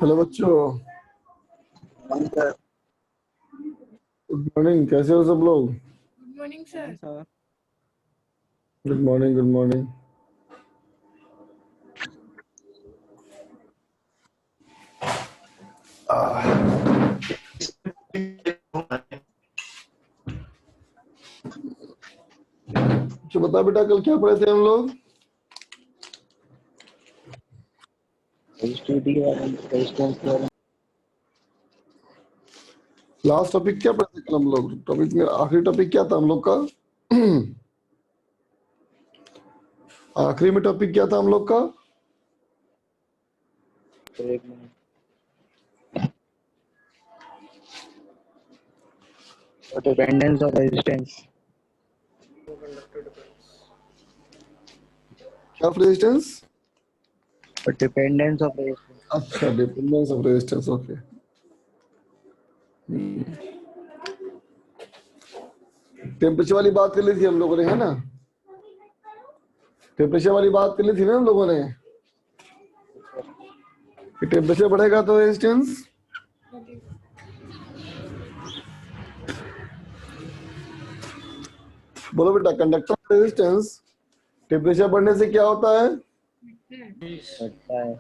Hello बच्चों। Good morning, कैसे हो सब लोग? Good morning sir. Sir good morning, good morning. तो बता बेटा, कल क्या पढ़े थे हम लोग? लास्ट टॉपिक क्या पढ़े थे कल हम लोग? टॉपिक में आखिरी टॉपिक क्या था हम लोग का? आखिरी में टॉपिक क्या था हम लोग का? एक मिनट। Dependence of resistance. क्या रेजिस्टेंस? Dependence of resistance. अच्छा, dependence of resistance, okay. Temperature वाली बात कर ली थी हम लोगों ने, है ना? टेम्परेचर वाली बात कर ली थी ना हम लोगों ने कि टेम्परेचर बढ़ेगा तो रेजिस्टेंस। बोलो बेटा, कंडक्टर रेजिस्टेंस टेम्परेचर बढ़ने से क्या होता है? बढ़ता है।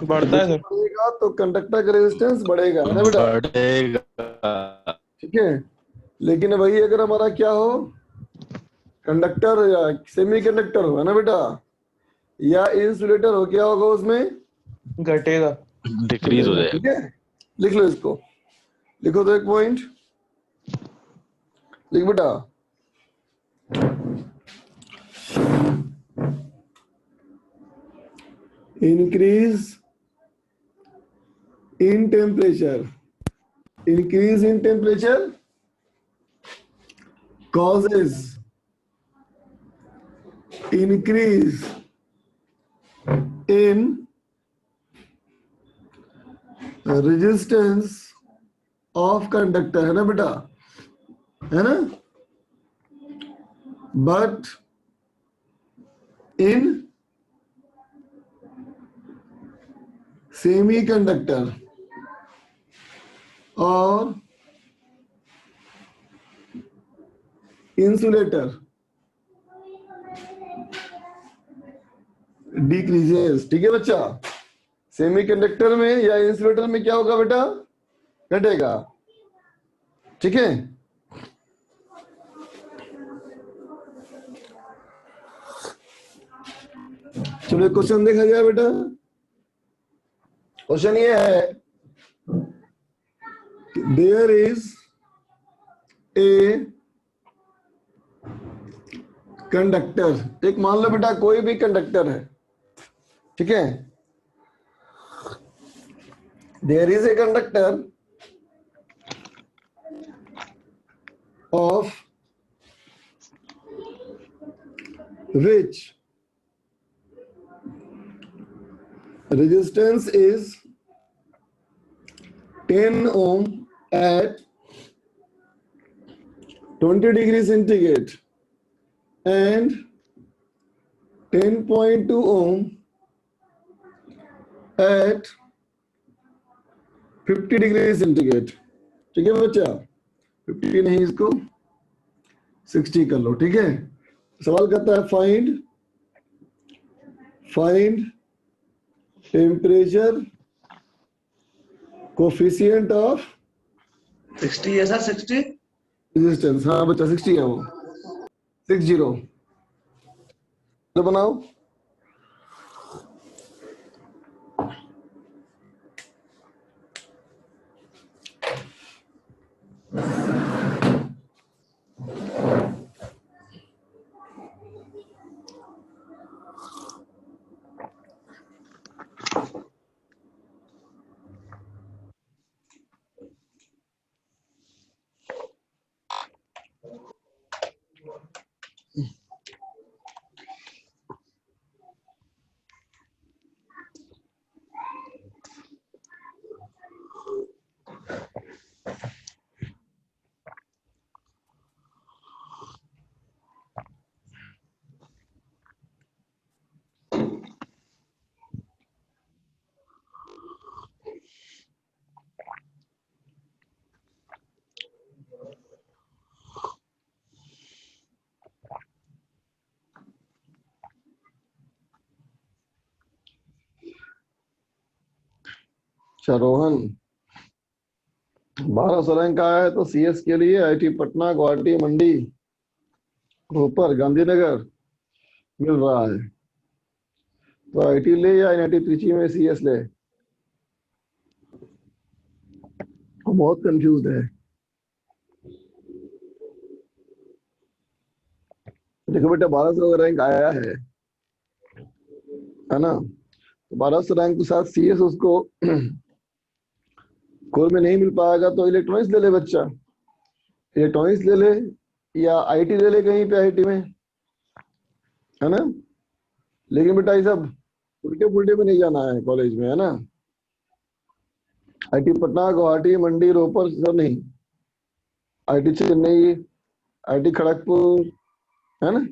बढ़ता है टेम्परेचर सर। बढ़ेगा तो कंडक्टर का रेजिस्टेंस बढ़ेगा, है ना बेटा? बढ़ेगा। ठीक है। लेकिन वही अगर हमारा क्या हो, कंडक्टर या सेमी कंडक्टर हो, है ना बेटा, या इंसुलेटर हो, क्या होगा उसमें? घटेगा। डिक्रीज हो घटेगा। जाएगा। ठीक है, लिख लो इसको। लिखो तो एक पॉइंट लिख बेटा। Increase in temperature, increase in temperature causes increase in resistance of conductor, है ना बेटा, है ना? बट इन सेमी कंडक्टर और इंसुलेटर डिक्रीजेस। ठीक है बच्चा, सेमी कंडक्टर में या इंसुलेटर में क्या होगा बेटा? घटेगा। ठीक है। चलो एक क्वेश्चन देखा जाए बेटा। क्वेश्चन ये है, देयर इज ए कंडक्टर। एक मान लो बेटा कोई भी कंडक्टर है, ठीक है? There is a conductor of which resistance is 10 ohm at 20 degree centigrade and 10.2 ohm at 50 degree centigrade। ठीक है बच्चा, 50 नहीं, इसको 60 कर लो। ठीक है, सवाल कहता है फाइंड टेम्परेचर कोफिशिएंट ऑफ 60 है सर 60। रेजिस्टेंस। हाँ बच्चा 60 है वो, 60। तो बनाओ। अच्छा रोहन 1200 रैंक आया है तो सीएस के लिए आईटी पटना, गुवाहाटी, मंडी, रोहपर, गांधीनगर मिल रहा है। तो आईटी ले या एनआईटी त्रिची में सीएस ले? वो बहुत कंफ्यूज है। देखो बेटा 1200 का रैंक आया है ना? तो 1200 रैंक के साथ सीएस उसको कोर में नहीं मिल पाएगा तो इलेक्ट्रॉनिक्स ले ले बच्चा, इलेक्ट्रॉनिक्स ले ले या आईटी ले ले कहीं पे आईटी में, है ना? लेकिन बेटा ये सब उल्टे पुल्टे में नहीं जाना है कॉलेज में, है ना? आईटी पटना, गुवाहाटी, मंडी, रोहपर सब नहीं, आईटी चेन्नई, आईटी खड़गपुर, है ना,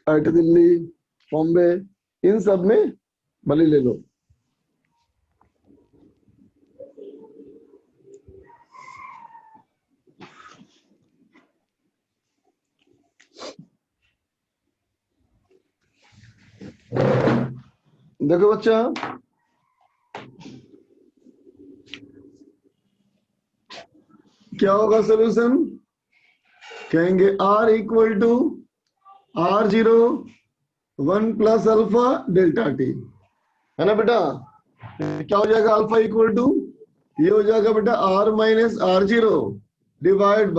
आईटी दिल्ली, बॉम्बे, इन सब में भले ले लो। देखो बच्चा क्या होगा सोल्यूशन? कहेंगे R equal to R0 1 plus alpha delta T, है ना बेटा? क्या हो जाएगा? अल्फा इक्वल टू ये हो जाएगा बेटा R minus R0 divide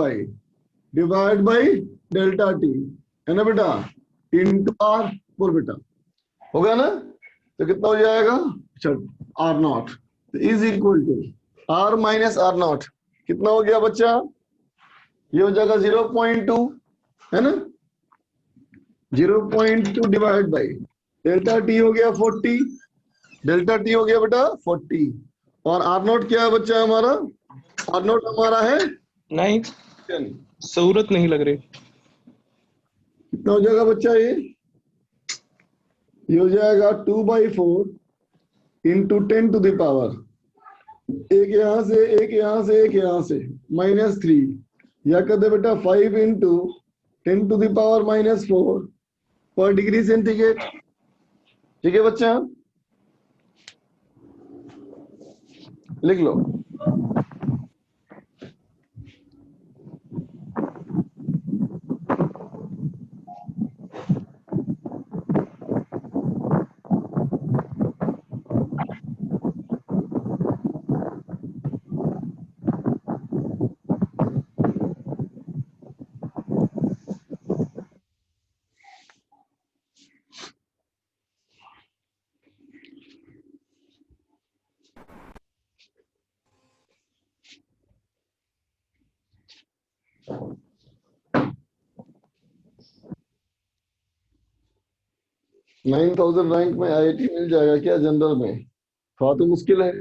by delta T, है ना बेटा? इंटू R बोल बेटा, होगा ना? तो कितना हो जाएगा? चल R0 is equal to R minus R0, कितना हो गया बच्चा? ये हो जाएगा 0.2, है ना? 0.2 डिवाइड बाई डेल्टा टी हो गया 40, डेल्टा टी हो गया बेटा 40, और R0 क्या है बच्चा हमारा? R0 हमारा है नहीं, 10। जरूरत नहीं लग रही। कितना हो जाएगा बच्चा? ये हो जाएगा 2/4 इंटू 10 टू द पावर, एक यहां से एक यहां से एक यहां से -3, या कहते बेटा 5 इंटू 10 टू द पावर -4 पर डिग्री सेंटीग्रेड। ठीक है बच्चा, लिख लो। $9,000 रैंक में आईआईटी मिल जाएगा क्या जनरल में? थोड़ा तो मुश्किल है।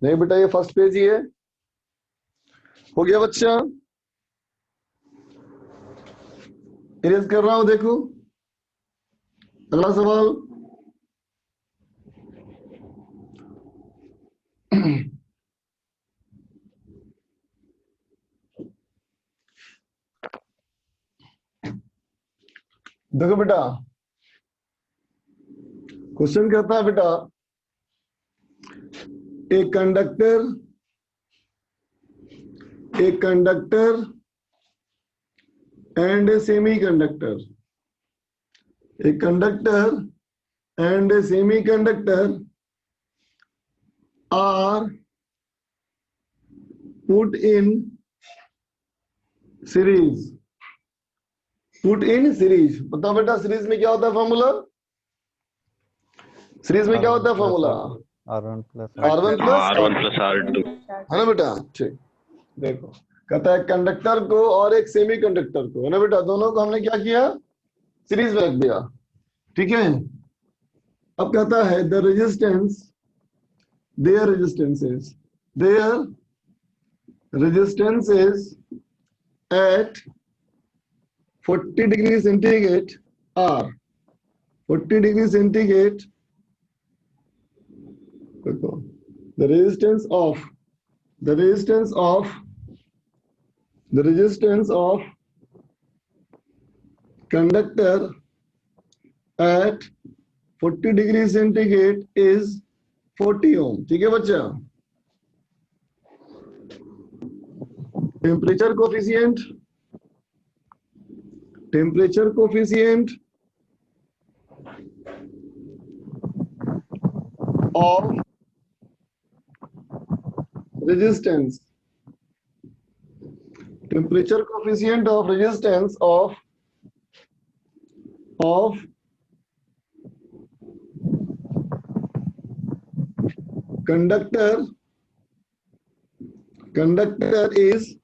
नहीं बेटा ये फर्स्ट पेज ही है। हो गया बच्चा? इरेज कर रहा हूं, देखो अगला सवाल। देखो बेटा क्वेश्चन कहता है बेटा एक conductor and A semiconductor, a conductor and a semiconductor are put in series। बताओ बेटा सीरीज में क्या होता है फॉर्मूला? सीरीज में क्या होता है formula? R1 plus R1 + R2 है ना बेटा? ठीक, देखो कहता है कंडक्टर को और एक सेमीकंडक्टर को, है ना बेटा? दोनों को हमने क्या किया? सीरीज में रख दिया। ठीक है, अब कहता है the resistance, there resistance is at 40 degree centigrade R, 40 degree centigrade, the resistance of conductor at 40 degree centigrade is 40 ohm. ठीक है बच्चा? Temperature coefficient of resistance. Temperature coefficient of resistance of conductor is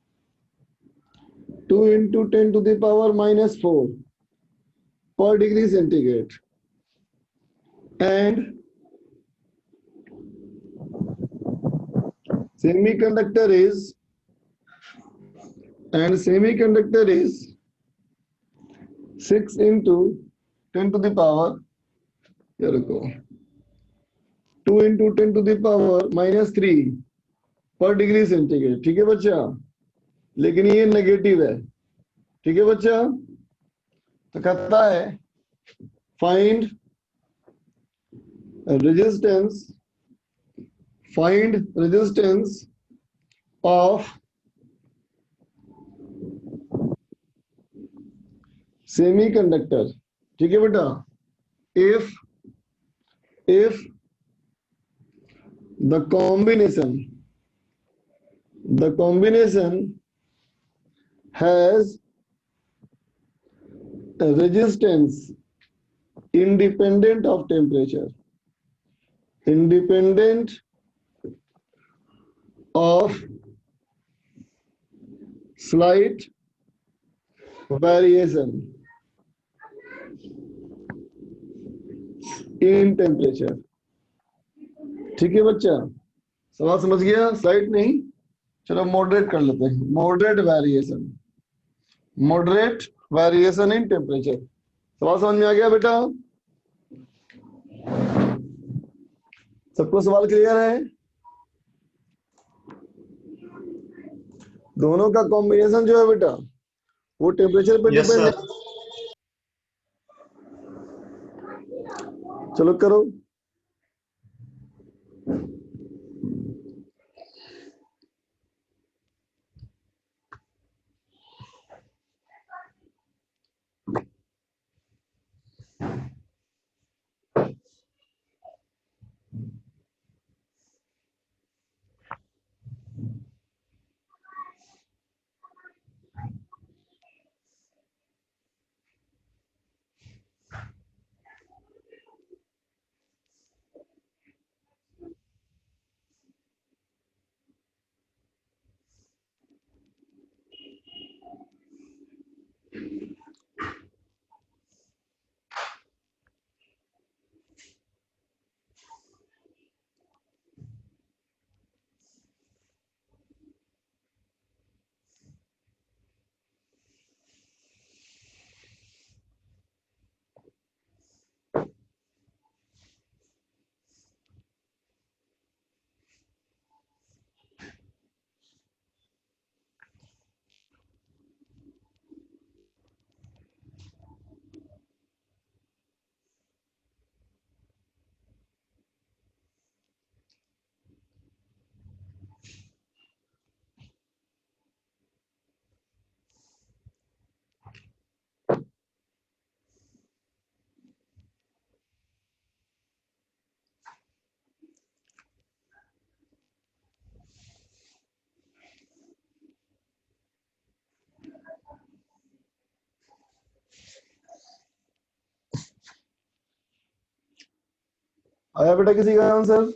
2 into 10 to the power minus 4 per degree centigrade, and semiconductor is 6 into 10 to the power, here we go, 2 into 10 to the power minus 3 पर degree centigrade. ठीक है बच्चा? लेकिन ये negative है. ठीक है बच्चा? तो कहता है फाइंड रेजिस्टेंस ऑफ सेमीकंडक्टर. ठीक है बेटा? if the combination has a resistance independent of temperature, independent of slight variation in temperature. ठीक है बच्चा? सवाल समझ गया? स्लाइड नहीं, चलो मॉडरेट कर लेते हैं. Moderate variation in temperature. सवाल समझ में आ गया बेटा? सबको सवाल क्लियर है? दोनों का कॉम्बिनेशन जो है बेटा वो टेम्परेचर पे Yes, डिपेंड है. sir. चलो करो. आया बेटा किसी का आंसर?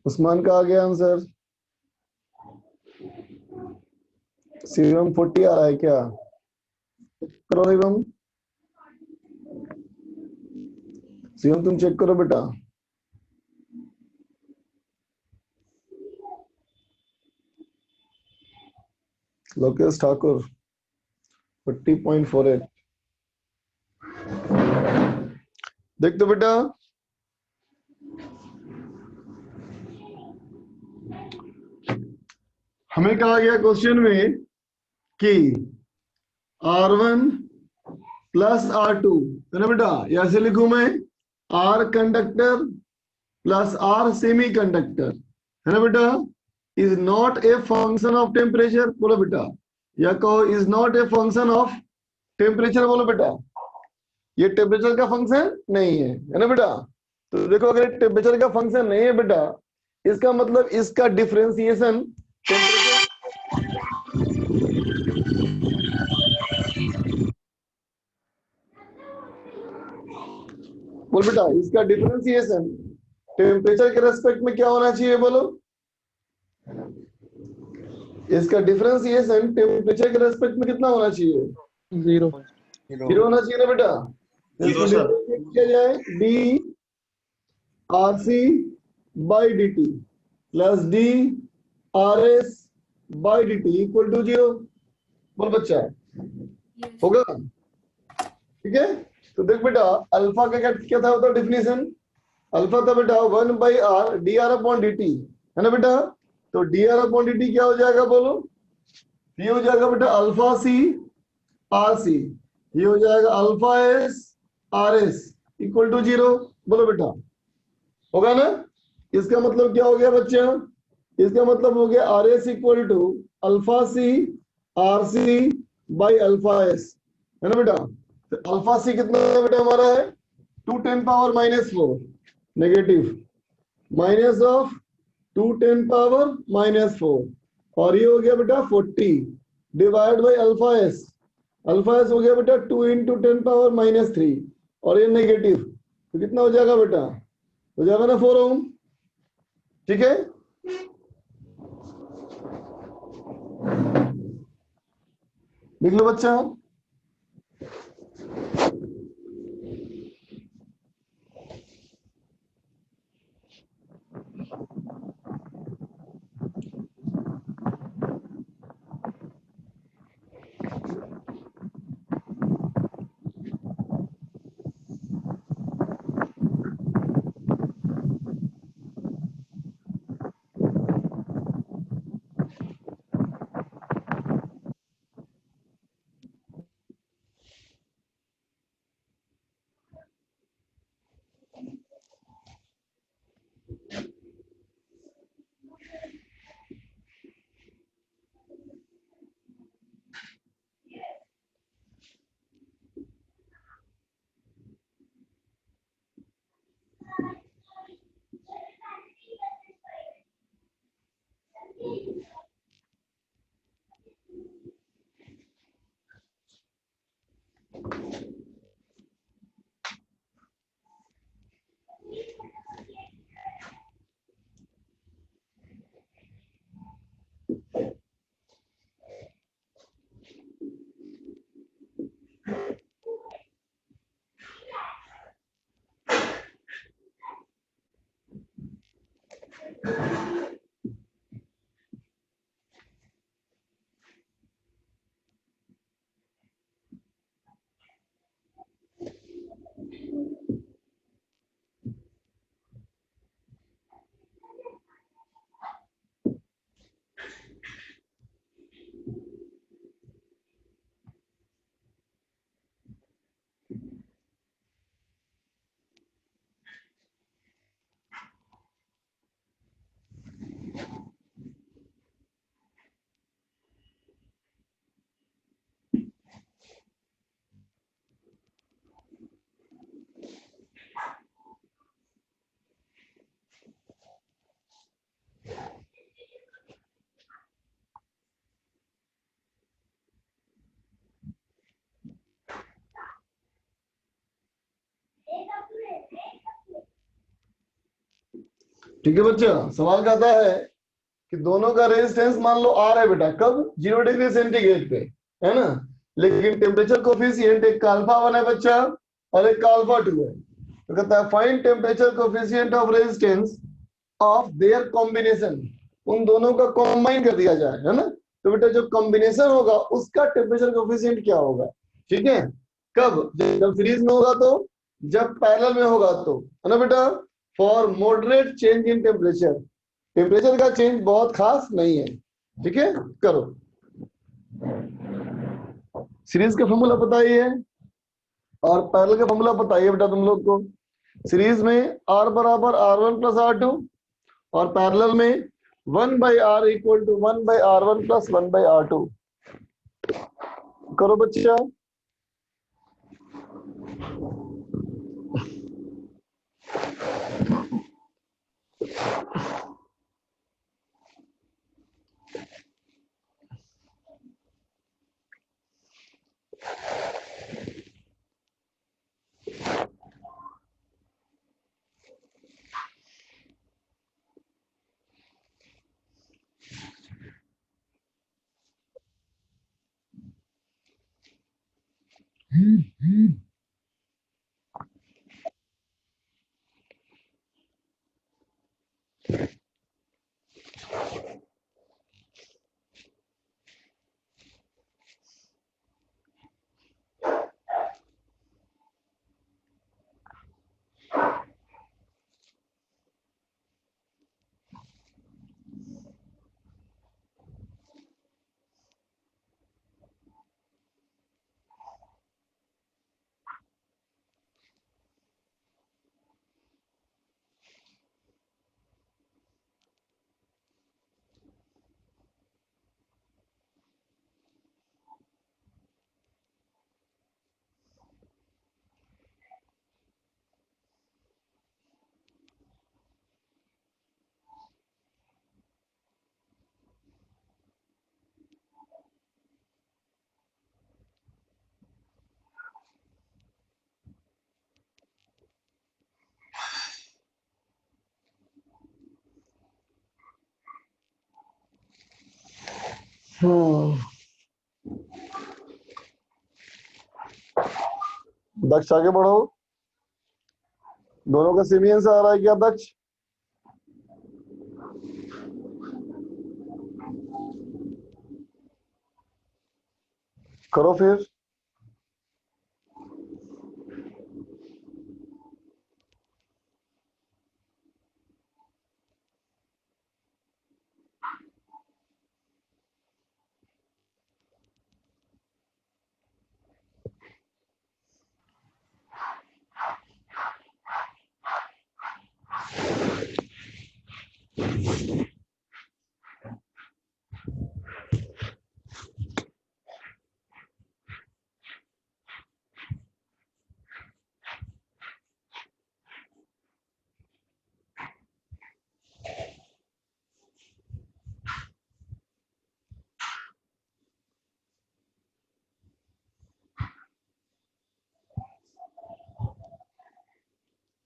उस्मान का आ गया आंसर. शिवम 40 आ रहा है क्या? करो शिवम. शिवम तुम चेक करो बेटा। लोकेश ठाकुर 40.48। देख तो बेटा, हमें कहा गया क्वेश्चन में कि R1 प्लस R2 है ना बेटा, या से लिखूं मैं R conductor plus R semi conductor, है ना बेटा, is not a function of temperature. बोलो बेटा, या कहो is not a function of temperature. बोलो बेटा, ये टेम्परेचर का फंक्शन नहीं है ना बेटा। तो देखो, अगर टेम्परेचर का फंक्शन नहीं है बेटा, इसका मतलब इसका डिफरेंशिएशन टेम्परेचर, बोल बेटा, इसका डिफरेंशिएशन टेम्परेचर के रेस्पेक्ट में क्या होना चाहिए? बोलो, इसका डिफरेंशिएशन टेम्परेचर के रेस्पेक्ट में कितना होना चाहिए? 0। 0 होना चाहिए ना बेटा। Zero, sir. क्या जाए, D R C by D T plus D R S by D T equal to 0। बोल बच्चा, होगा? ठीक है। तो देख बेटा, अल्फा का क्या था होता डिफिनेशन? अल्फा था बेटा 1 by R D R upon D T, है ना बेटा। तो D R upon D T क्या हो जाएगा? बोलो, ये हो जाएगा बेटा अल्फा सी आर सी, ये हो जाएगा alpha S R S equal to 0। बोलो बेटा, होगा ना? इसका मतलब क्या हो गया बच्चा? इसका मतलब हो गया R S equal to alpha C R C by alpha S, है ना बेटा। तो अल्फा सी कितना है बेटा हमारा है 2 10 power -4 negative minus of 2 10 power -4, और ये हो गया बेटा 40 divide by alpha S. Alpha S हो गया बेटा 2 × 10 पावर -3, और ये नेगेटिव, तो कितना हो जाएगा बेटा? हो जाएगा ना 4 ओम। ठीक है। लिख लो बच्चा। ठीक है बच्चा, सवाल कहता है कि दोनों का रेजिस्टेंस मान लो R है बेटा, कब? 0 डिग्री सेंटीग्रेड पे, है ना। लेकिन टेम्परेचर कोफिशिएंट एक का अल्फा 1 है बच्चा और एक का अल्फा 2 है। तो कहता है find temperature coefficient of resistance of their combination, उन दोनों का कॉम्बाइन कर दिया जाए, है ना। तो बेटा जो कॉम्बिनेशन होगा उसका टेम्परेचर कोफिशिएंट क्या होगा, ठीक है। कब, जब सीरीज में होगा तो, जब पैरेलल में होगा तो, है ना बेटा। For moderate change in temperature, temperature का चेंज बहुत खास नहीं है, ठीक है। करो, सीरीज का फॉर्मूला पता ही है और पैरेलल का फॉर्मूला पता ही है बेटा तुम लोग को। सीरीज में R बराबर R1 प्लस R2 और पैरेलल में 1/R equal to 1/R1 plus 1/R2। करो बच्चा। दक्ष आगे बढ़ो। दोनों का सेम आंसर आ रहा है क्या दक्ष? करो फिर।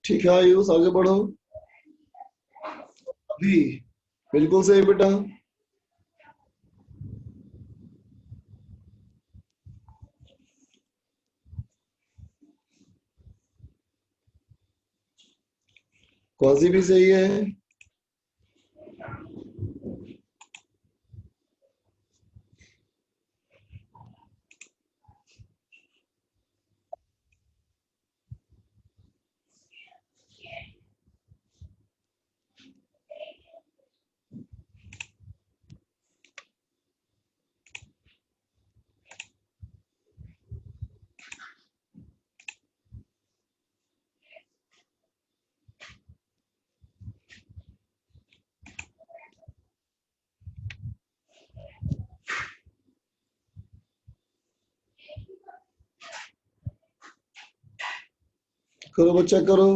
ठीक है आयुष आगे बढ़ो। अभी बिल्कुल सही बेटा। कौसी भी सही है। करो बच्चा करो।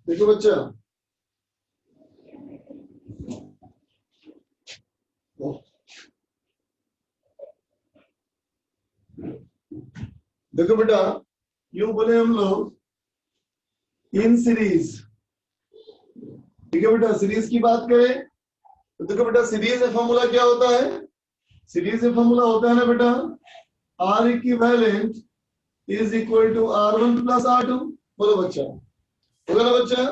देखो बच्चा, देखो बेटा, यूं बोले हम लोग इन सीरीज, ठीक है बेटा। सीरीज की बात करें तो देखो बेटा, सीरीज में फॉर्मूला क्या होता है? सीरीज में फॉर्मूला होता है ना बेटा, R equivalent is equal to R1 plus R2। बोलो बच्चा, होगा ना बच्चा?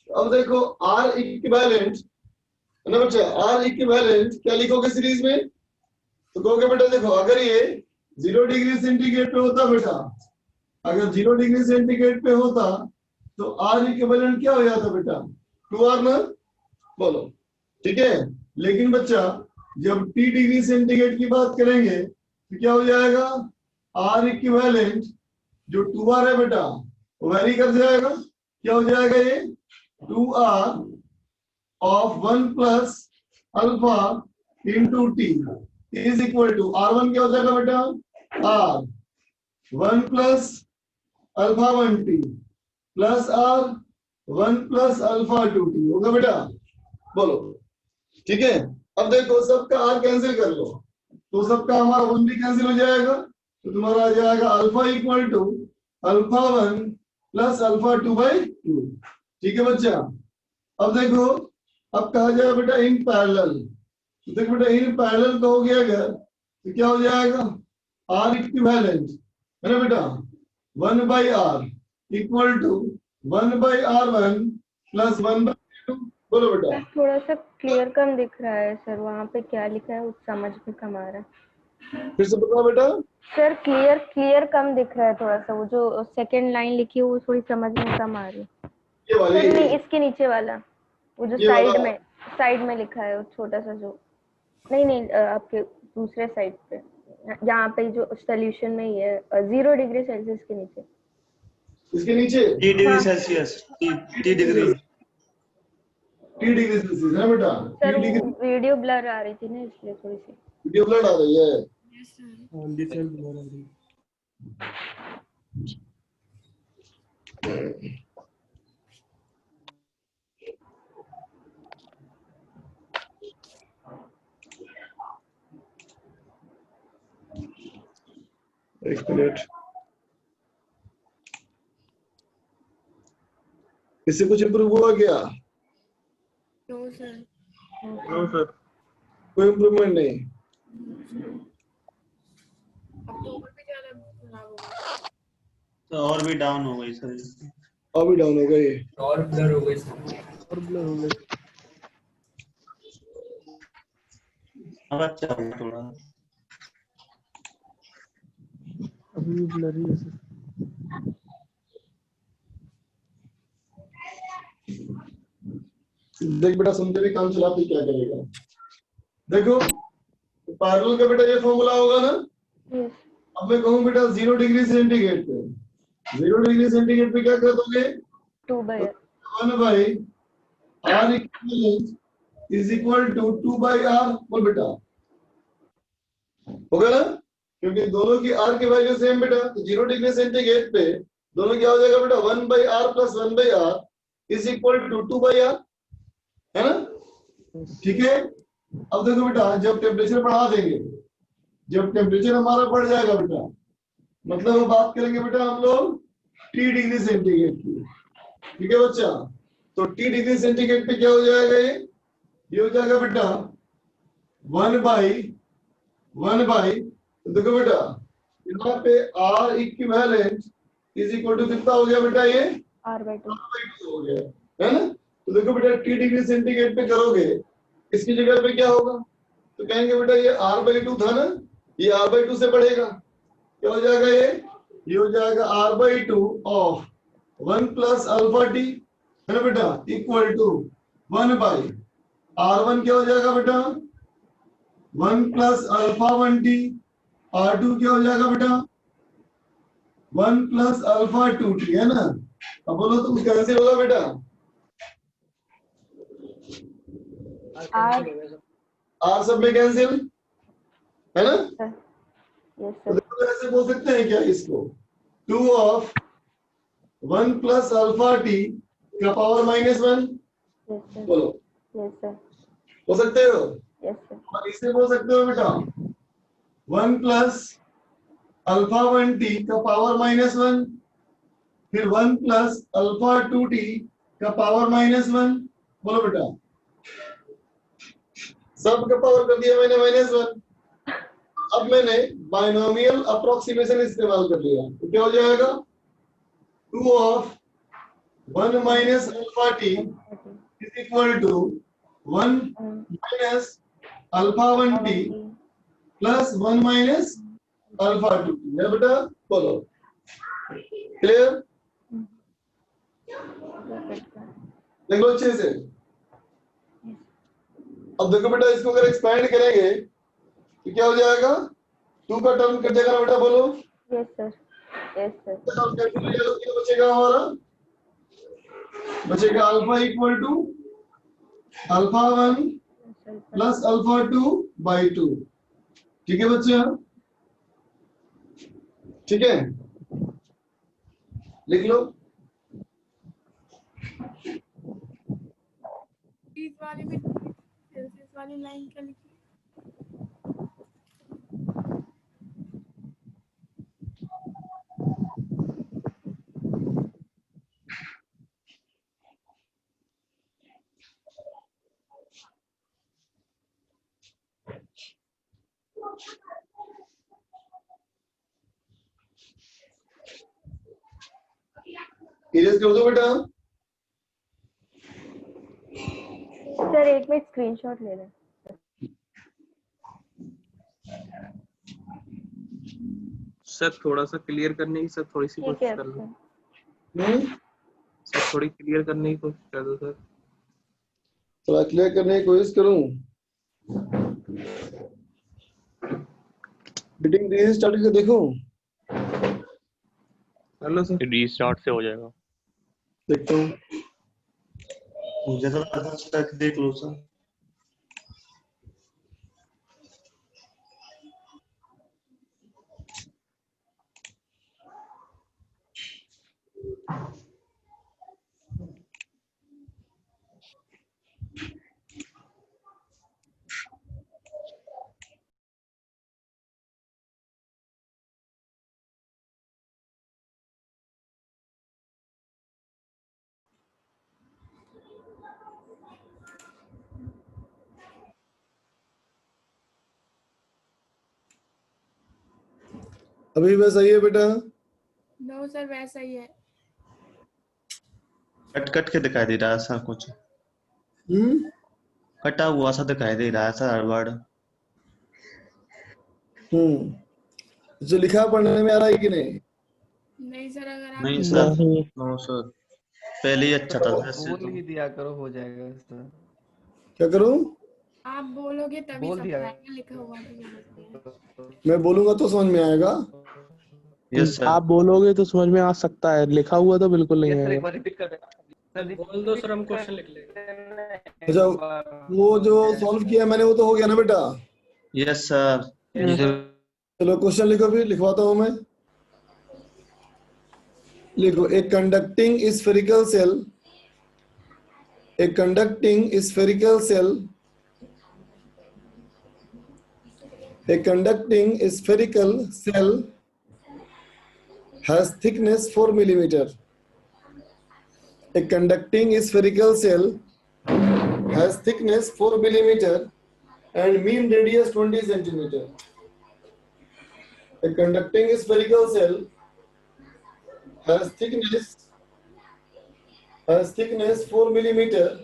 अब देखो आर इक्विवेलेंट है ना बच्चा, आर इक्विवेलेंट क्या लिखोगे सीरीज में? तो कहोगे बेटा देखो, अगर ये 0 डिग्री सेंटीग्रेड पे होता बेटा, अगर 0 डिग्री सेंटीग्रेड पे होता तो आर इक्विवेलेंट क्या हो जाता बेटा? 2R ना। बोलो, ठीक है। लेकिन बच्चा जब T डिग्री सेंटीग्रेड की बात करेंगे तो क्या हो जाएगा? आर इक्विवेलेंट जो 2R है बेटा वो वैरी कर जाएगा। क्या हो जाएगा ये? 2R of 1 plus alpha into T is equal to R1 क्या हो जाएगा बेटा? R 1 plus alpha 1t plus R 1 plus alpha 2t होगा बेटा। बोलो, ठीक है। अब देखो सबका R कैंसिल कर लो तो सबका हमारा 1 भी कैंसिल हो जाएगा, तो तुम्हारा आ जाएगा alpha equal to alpha 1 plus alpha 2/2। ठीक है बच्चा। अब देखो, अब कहा जाए बेटा इन पैरेलल, तो देखो बेटा इन पैरेलल कहोगे अगर तो क्या हो जाएगा? R इक्विवेलेंट है ना बेटा, 1/R equal to 1/R1 plus 1/2। बोलो बेटा। सर थोड़ा सा क्लियर कम दिख रहा है सर, वहाँ पे क्या लिखा है वो समझ में कम आ रहा है। फिर से बताओ बेटा। सर क्लियर कम दिख रहा है थोड़ा सा, वो जो सेकंड लाइन लिखी है वो थोड़ी समझ में कम आ रही है। ये वाली सर नहीं, इसके नीचे वाला, वो जो ये वाला? साइड में लिखा है वो छोटा सा जो, नहीं आपके दूसरे साइड पे, यहाँ पे जो सोल्यूशन में ही है 0 डिग्री सेल्सियस के नीचे। इसके नीचे T degree Celsius, T degree, T degree Celsius है बेटा। Sir T degree video blur आ रही थी ना, इसलिए थोड़ी सी। वीडियो ब्लड आ रही है। एक मिनट, इससे कुछ इम्प्रूव हुआ क्या? No sir. No sir. कोई इम्प्रूवमेंट नहीं। तो और भी डाउन हो गई सर। और भी डाउन हो गई। और ब्लर हो गई सर। और ब्लर हो गए। अब अच्छा होगा थोड़ा। अभी भी ब्लर ही है सर। देख बेटा, सुनते भी काम चला, फिर क्या करेगा? देखो पैरेलल का बेटा ये फॉर्मूला होगा ना। यस। अब मैं कहूँ बेटा 0 डिग्री सेंटीग्रेड पे, 0 डिग्री सेंटीग्रेड पे क्या कर दोगे? 2/R 1/R equivalent is equal to 2/R। बोल बेटा, होगा ना? क्योंकि दोनों की R की वैल्यू सेम बेटा, तो 0 डिग्री सेंटीग्रेड पे दोनों क्या हो जाएगा बेटा? 1/R plus 1/R is equal to 2/R, है ना? ठीक है। अब देखो बेटा, जब टेम्परेचर बढ़ा देंगे, जब टेम्परेचर हमारा बढ़ जाएगा बेटा, मतलब बात करेंगे बेटा हम लोग T डिग्री सेंटीग्रेड की, ठीक है बच्चा? तो T डिग्री सेंटीग्रेड पे क्या हो जाएगा? ये हो जाएगा बेटा 1/, तो देखो बेटा यहाँ पे R equivalent is equal to कितना हो गया बेटा? ये R/2 हो गया, है ना? तो देखो बेटा T डिग्री सेंटीग्रेड पे करोगे, इसकी जगह पे क्या होगा? तो कहेंगे बेटा ये R/2 था ना, ये R/2 से बढ़ेगा, क्या हो जाएगा? ये हो जाएगा R/2 of 1 plus alpha T, है ना बेटा, इक्वल टू 1/R1 क्या हो जाएगा बेटा? 1 प्लस अल्फा 1t, R2 क्या हो जाएगा बेटा? 1 प्लस अल्फा 2t, है ना? अब बोलो तो कैसे होगा बेटा? R सब में कैंसिल, है ना? यस तो सर। देखो ऐसे बोल सकते हैं क्या इसको? 2 ऑफ 1 प्लस अल्फा टी का पावर -1 यस सर बोलो, यस सर हो सकते हो? यस सर और इसे बोल सकते हो बेटा 1 प्लस अल्फा 1t का पावर -1, फिर 1 प्लस अल्फा 2t का पावर -1। बोलो बेटा, सब का पावर कर दिया मैंने -1। अब मैंने बाइनोमियल अप्रोक्सीमेशन इस्तेमाल कर लिया, तो क्या हो जाएगा? 2 of 1 minus alpha T is equal to 1 minus alpha 1t plus 1 minus alpha 2t है बेटा। बोलो, क्लियर? देख लो अच्छे से। अब देखो बेटा, इसको अगर एक्सपैंड करेंगे तो क्या हो जाएगा? 2 का टर्म कट जाएगा ना बेटा, बोलो। यस सर यस सर क्या बचेगा हमारा? बचेगा alpha equal to alpha 1 plus alpha 2 by 2। ठीक है बच्चे? ठीक है, लिख लो। इस वाले में सेल्सियस वाली लाइन क्या लिखी? इरेज कर दो बेटा। सर एक मिनट स्क्रीनशॉट ले लें। सर थोड़ा सा क्लियर करने की सर थोड़ी सी ठीक कोशिश है कर लो। सर सर थोड़ी क्लियर करने की कोशिश कर दो सर। थोड़ा क्लियर करने की कोशिश करूं। मीटिंग रीस्टार्ट करके देखो, हेलो सर। रीस्टार्ट से हो जाएगा। देखता हूँ। मुझे तो लगा स्टक देख लो सर। अभी बस सही है बेटा। नो सर वैसा ही है। कट कट के दिखाई दे रहा है सर, कुछ कटा हुआ सा दिखाई दे रहा है सर हर वर्ड। जो लिखा पढ़ने में आ रहा है कि नहीं? नहीं सर अगर आप नहीं सर, नो सर, पहले ही अच्छा था वैसे बोल तो। ही दिया करो, हो जाएगा सर। क्या करूं? आप बोलोगे तभी बोल समझ दिया आएगा, लिखा हुआ तो समझते हैं। मैं बोलूंगा तो समझ में आएगा। Yes sir. आप बोलोगे तो समझ में आ सकता है, लिखा हुआ तो बिल्कुल नहीं सर एक आएगा। बार रिपीट कर देना। बोल दो सर, हम क्वेश्चन लिख लेंगे। अच्छा, वो जो सॉल्व किया मैंने वो तो हो गया ना बेटा? Yes sir. चलो क्वेश्चन लिखो, भी लिखवाता हूं मैं। लिखो, एक conducting spherical shell, a conducting spherical cell, a conducting spherical cell has thickness 4 millimeter. A conducting spherical cell has thickness 4 millimeter and mean radius 20 centimeter. A conducting spherical cell has thickness 4 millimeter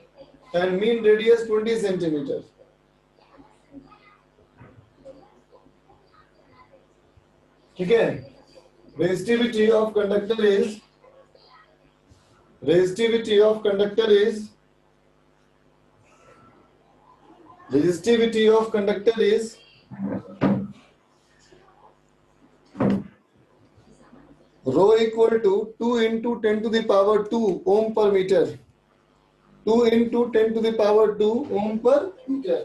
and mean radius 20 centimeter. ठीक है? Resistivity of conductor is resistivity of conductor is rho equal to 2 into 10 to the power 2 ohm per meter. 2 into 10 to the power 2 ohm per meter.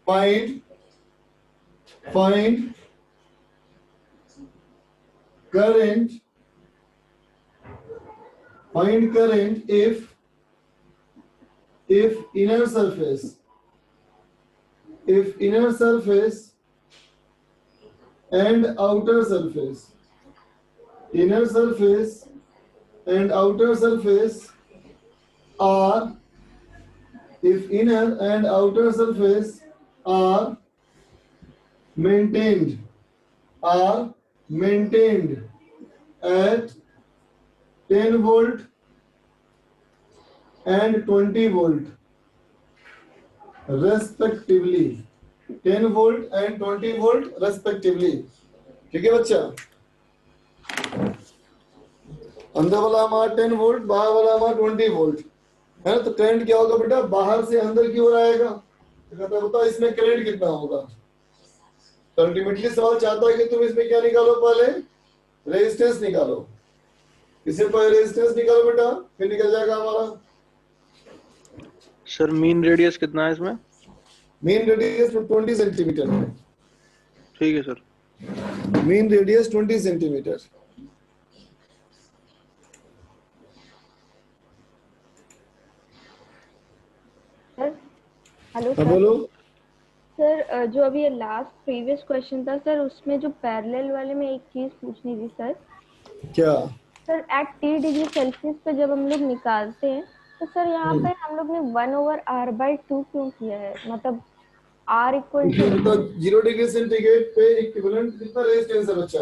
Find current if inner surface and outer surface are if inner and outer surface are maintained at 10 volt and 20 volt respectively, 10 volt and 20 volt respectively. ठीक है बच्चा, अंदर वाला हमारा 10 volt, बाहर वाला हमारा 20 volt है ना। तो करंट क्या होगा बेटा, बाहर से अंदर की ओर आएगा। तो कहता है बताओ इसमें करंट कितना होगा। तो अल्टीमेटली सवाल चाहता है कि तुम इसमें क्या निकालो, पहले रेजिस्टेंस निकालो। इससे पहले रेजिस्टेंस निकालो बेटा, फिर निकल जाएगा हमारा। सर मीन रेडियस कितना है इसमें? मीन रेडियस 20 सेंटीमीटर है। ठीक है sir. Mean radius 20 centimetre. Sir hello हाँ सर। बोलो। सर जो अभी ये लास्ट प्रीवियस क्वेश्चन था सर, उसमें जो पैरेलल वाले में एक चीज पूछनी थी सर। क्या? Sir at T degree Celsius पे जब हम लोग निकालते हैं तो सर यहाँ पे हम लोग ने 1/r/2 क्यों किया है? मतलब R इक्वल टू तो 0 डिग्री सेंटीग्रेड पे इक्विवेलेंट कितना रेजिस्टेंस है बच्चा?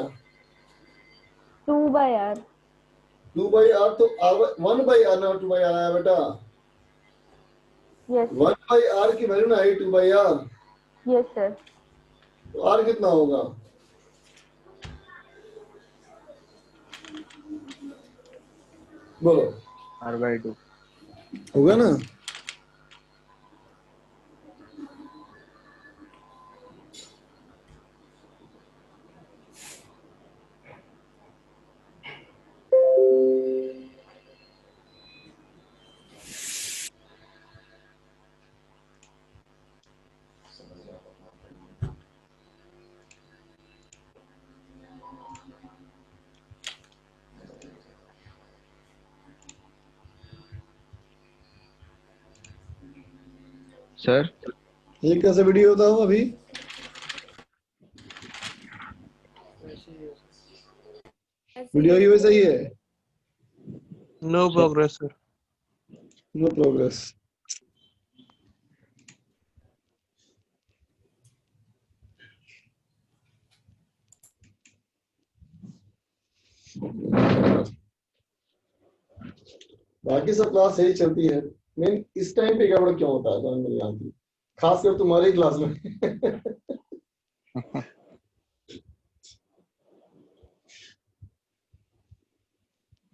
2/r। 2/r तो 1/r ना 2/r आया बेटा। यस 1/r की वैल्यू ना आई 2/r। Yes sir. तो r कितना होगा? बोलो। r/2 होगा ना। सर ये कैसा वीडियो होता हो अभी? वीडियो ही वैसा ही है। No progress sir. No progress. बाकी सब क्लास सही चलती है, मेन इस टाइम पे गड़बड़ क्यों होता है समझ नहीं आती, खासकर तुम्हारी क्लास में।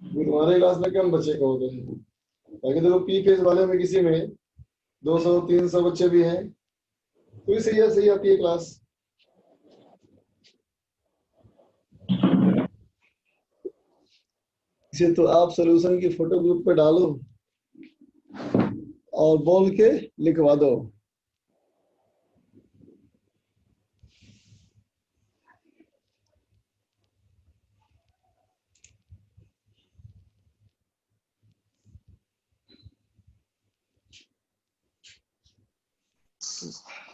तुम्हारे क्लास में कम बच्चे को होते हैं, बाकी देखो पी फेज वाले में किसी में 200-300 बच्चे भी हैं, तो भी सही आती है क्लास। इसे तो आप सॉल्यूशन की फोटो ग्रुप पे डालो और बोल के लिखवा दो।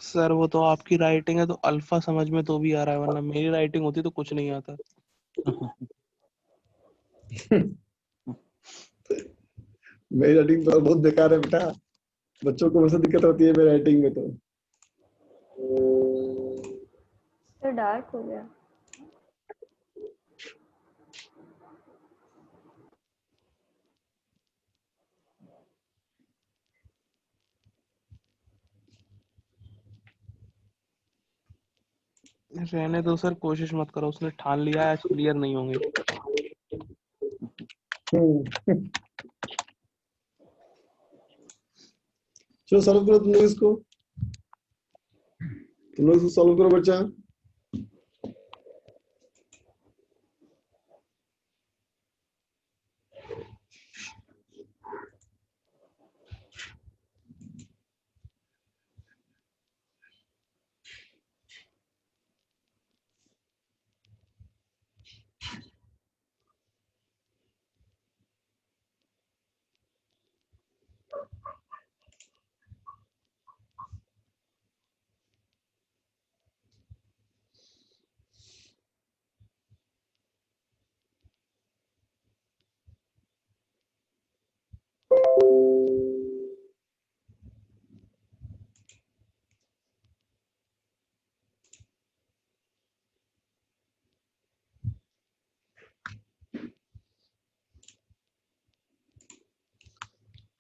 सर वो तो आपकी राइटिंग है तो अल्फा समझ में तो भी आ रहा है, वरना मेरी राइटिंग होती तो कुछ नहीं आता। मेरी राइटिंग तो बहुत बेकार है बेटा, बच्चों को वैसे दिक्कत होती है मेरी राइटिंग में तो। सर डार्क हो गया। रहने दो सर, कोशिश मत करो, उसने ठान लिया है आज क्लियर नहीं होंगे। चलो सॉल्व करो तुम लोग इसको, तुम लोग इसको सॉल्व करो बच्चा।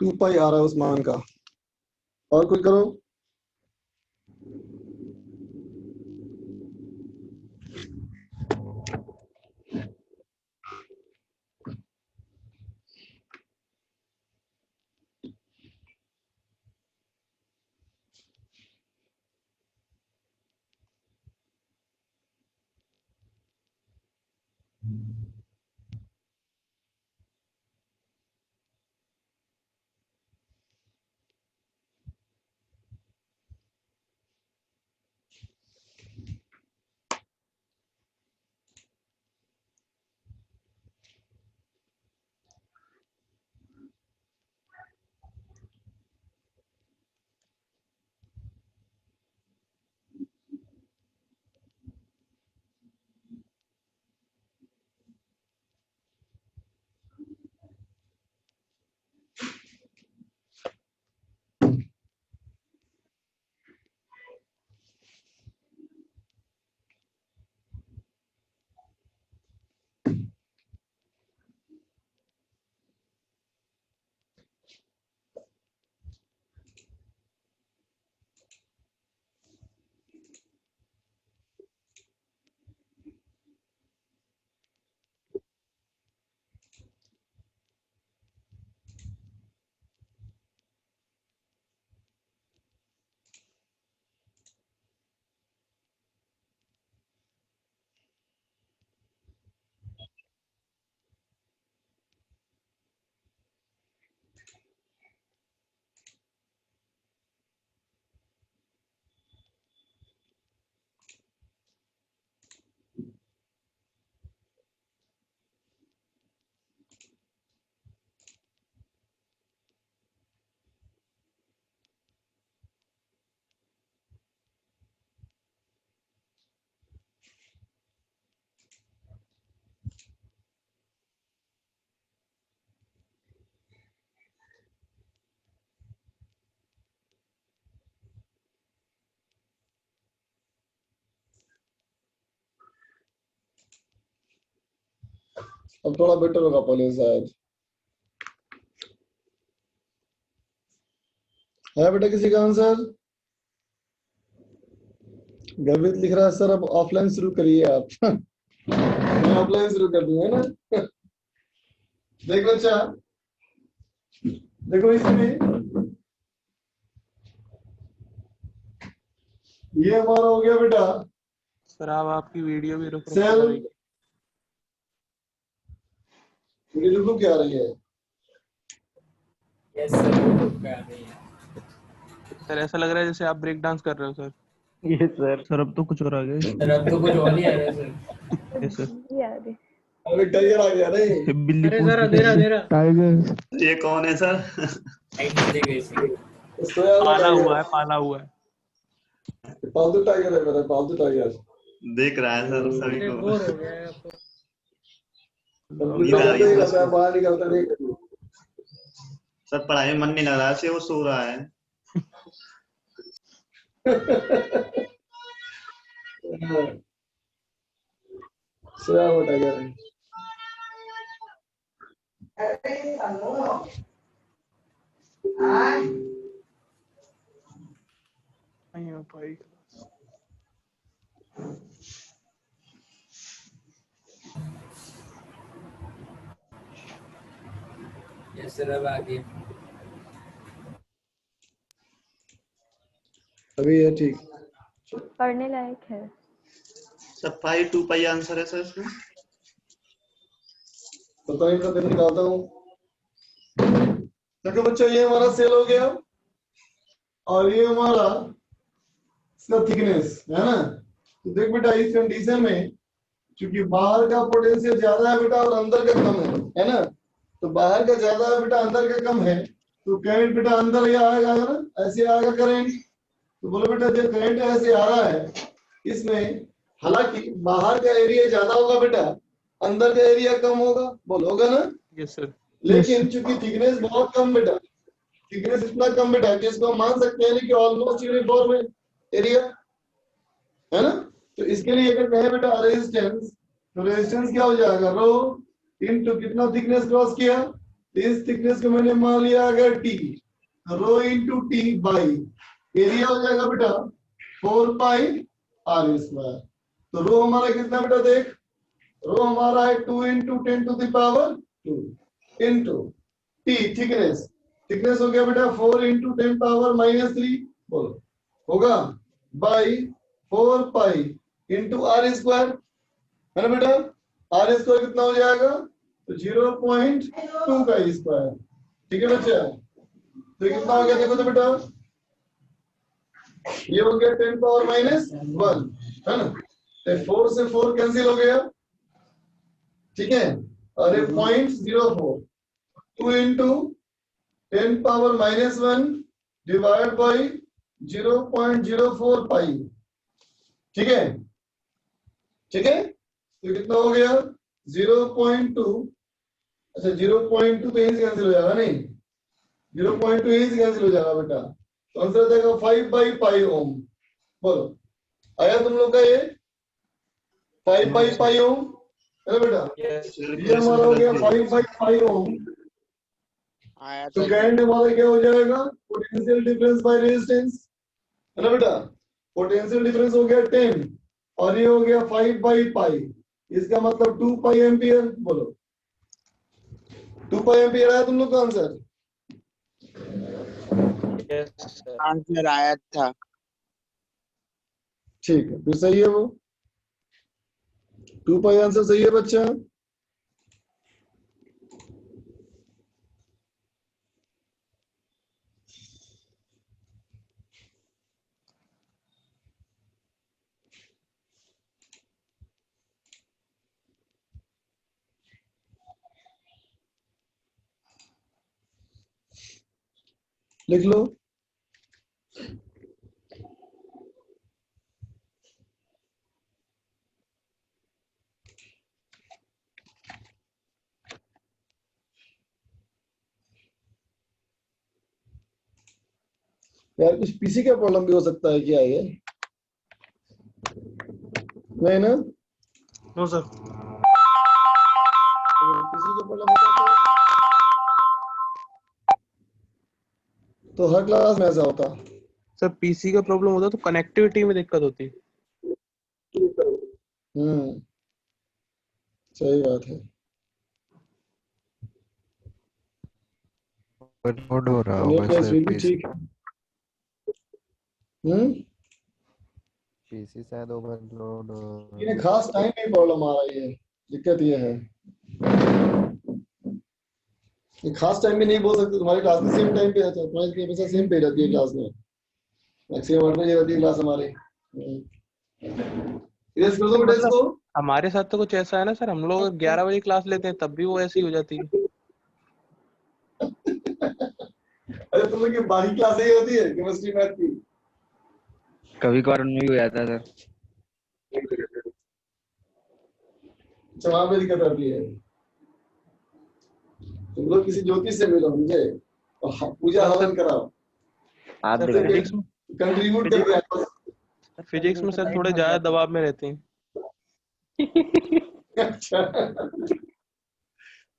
2 पाई आ रहा है उस मान का। और कोई करो। अब थोड़ा बेटर होगा पहले शायद। है बेटा किसी का आंसर? गर्वित लिख रहा है सर अब ऑफलाइन शुरू करिए आप। मैं ऑफलाइन शुरू कर दूंगा ना। देख बच्चा, देखो इसमें ये हमारा हो गया बेटा सर आप आपकी वीडियो भी रुक सेल। करेंगे। वीडियो रुक क्या आ रही है? यस सर रुक कर रही है। सर ऐसा लग रहा है जैसे आप ब्रेक डांस कर रहे हो सर। ये सर अब तो कुछ और आ गया। सर अब तो कुछ और ही आ रहा है सर। Yes sir. ये आ गई। अरे टाइगर आ गया नहीं? बिल्ली अरे सर अंधेरा टाइगर। ये कौन है सर? लाइट चली गई सर। सोया हुआ पाला टाइगर हुआ है, पाला हुआ है। पालतू टाइगर है मेरा, पालतू टाइगर। देख रहा है सर सभी अरे को। बोर हो गया है अब तो। नींद आ रही है करता है, बाहर निकलता नहीं। सर पढ़ाई में मन नहीं लग रहा है, वो सो रहा है। सोया हुआ टाइगर है। नहीं हो पाई। यस सर अब आ गई। अभी ये ठीक। पढ़ने लायक है। सर पाई 2 पाई आंसर है सर इसमें। पता नहीं मैं निकालता हूँ। देखो बच्चों ये हमारा सेल हो गया और ये हमारा इसका थिकनेस है ना। तो देख बेटा इस कंडीशन में क्योंकि बाहर का पोटेंशियल ज्यादा है बेटा और अंदर का कम है ना। तो बाहर का ज्यादा है बेटा, अंदर का कम है, तो करंट बेटा अंदर ही आएगा ना, ऐसे आएगा करंट। तो बोलो बेटा जो करंट ऐसे आ रहा है इसमें, हालांकि बाहर का एरिया ज्यादा होगा बेटा, अंदर का एरिया कम होगा, बोलोगा ना। Yes sir. लेकिन चूंकि थिकनेस बहुत कम बेटा, थिकनेस इतना कम बेटा कि इसको हम मान सकते हैं कि ऑलमोस्ट यूनिफॉर्म एरिया है ना। तो इसके लिए अगर कहें बेटा रेजिस्टेंस, तो रेजिस्टेंस क्या हो जाएगा, रो इनटू कितना थिकनेस क्रॉस किया इस थिकनेस को मैंने मान लिया अगर T, rho into T by area हो जाएगा बेटा 4 पाई आर स्क्वायर। तो रो हमारा कितना बेटा देख, रो हमारा है 2 into 10 to the power 2 into T thickness, thickness हो गया बेटा 4 इंटू 10 पावर -3 बोलो होगा by 4 pi into R square, है ना बेटा। आर स्क्वायर कितना हो जाएगा, तो 0.2 का स्क्वायर, ठीक है बच्चा। तो कितना हो गया देखो तो बेटा, ये हो गया 10 पावर -1, है ना। तो 4 से 4 कैंसिल हो गया, ठीक है। और ये 0.04 2 इंटू 10 पावर -1 डिवाइड बाई 0.04 पाई, ठीक है, ठीक है। तो कितना हो गया 0.2, अच्छा 0.2 तो यहीं से कैंसिल हो जाएगा, नहीं 0.2 यहीं से कैंसिल हो जाएगा बेटा। तो आंसर आ जाएगा 5 बाई पाई ओम। बोलो आया तुम लोग का ये 5 बाई पाई ओम, है ना बेटा। ये हमारा हो गया 5 बाई पाई ओम। तो कहने वाला क्या हो जाएगा, पोटेंशियल डिफरेंस बाय रेजिस्टेंस, है ना बेटा। पोटेंशियल डिफरेंस हो गया 10 और ये हो गया 5 बाई पाई, इसका मतलब 2 पाई एम्पियर। बोलो 2 पाई एम्पियर आया तुम लोग का आंसर। आंसर आया था, ठीक है, फिर सही है वो 2 पाई आंसर सही है बच्चा। लिख लो यार, कुछ पीसी का प्रॉब्लम भी हो सकता है क्या ये, नहीं ना। No sir. पीसी का प्रॉब्लम होता तो हर क्लास में ऐसा होता। सर पीसी का प्रॉब्लम होता तो कनेक्टिविटी में दिक्कत होती। सही बात है। ओवरलोड हो रहा ये होगा क्लास सर भी पीसी। ठीक है। पीसी शायद ओवरलोड हो ये खास टाइम में प्रॉब्लम आ रही है, दिक्कत ये है। ये खास टाइम भी नहीं बोल सकते, तुम्हारी क्लास में सेम टाइम पे रहता है, तुम्हारी हमेशा सेम पे रहती है क्लास में, मैक्सिमम 8 बजे रहती है क्लास हमारी। यस कर दो बेटा इसको। हमारे साथ तो कुछ ऐसा है ना सर, हम लोग 11 बजे क्लास लेते हैं तब भी वो ऐसी हो जाती है। अरे तुम लोग की बाकी क्लास ही होती है केमिस्ट्री मैथ की। कभी कभार उनमें भी हो जाता है सर। अच्छा वहां पे दिक्कत आती है। तुम लोग किसी ज्योतिष से मिलो मुझे और पूजा हवन कराओ, आप सर दिखाएं। फिजिक्स में कंट्रीब्यूट कर दिया। फिजिक्स में सर थोड़े ज्यादा दबाव में रहते हैं। अच्छा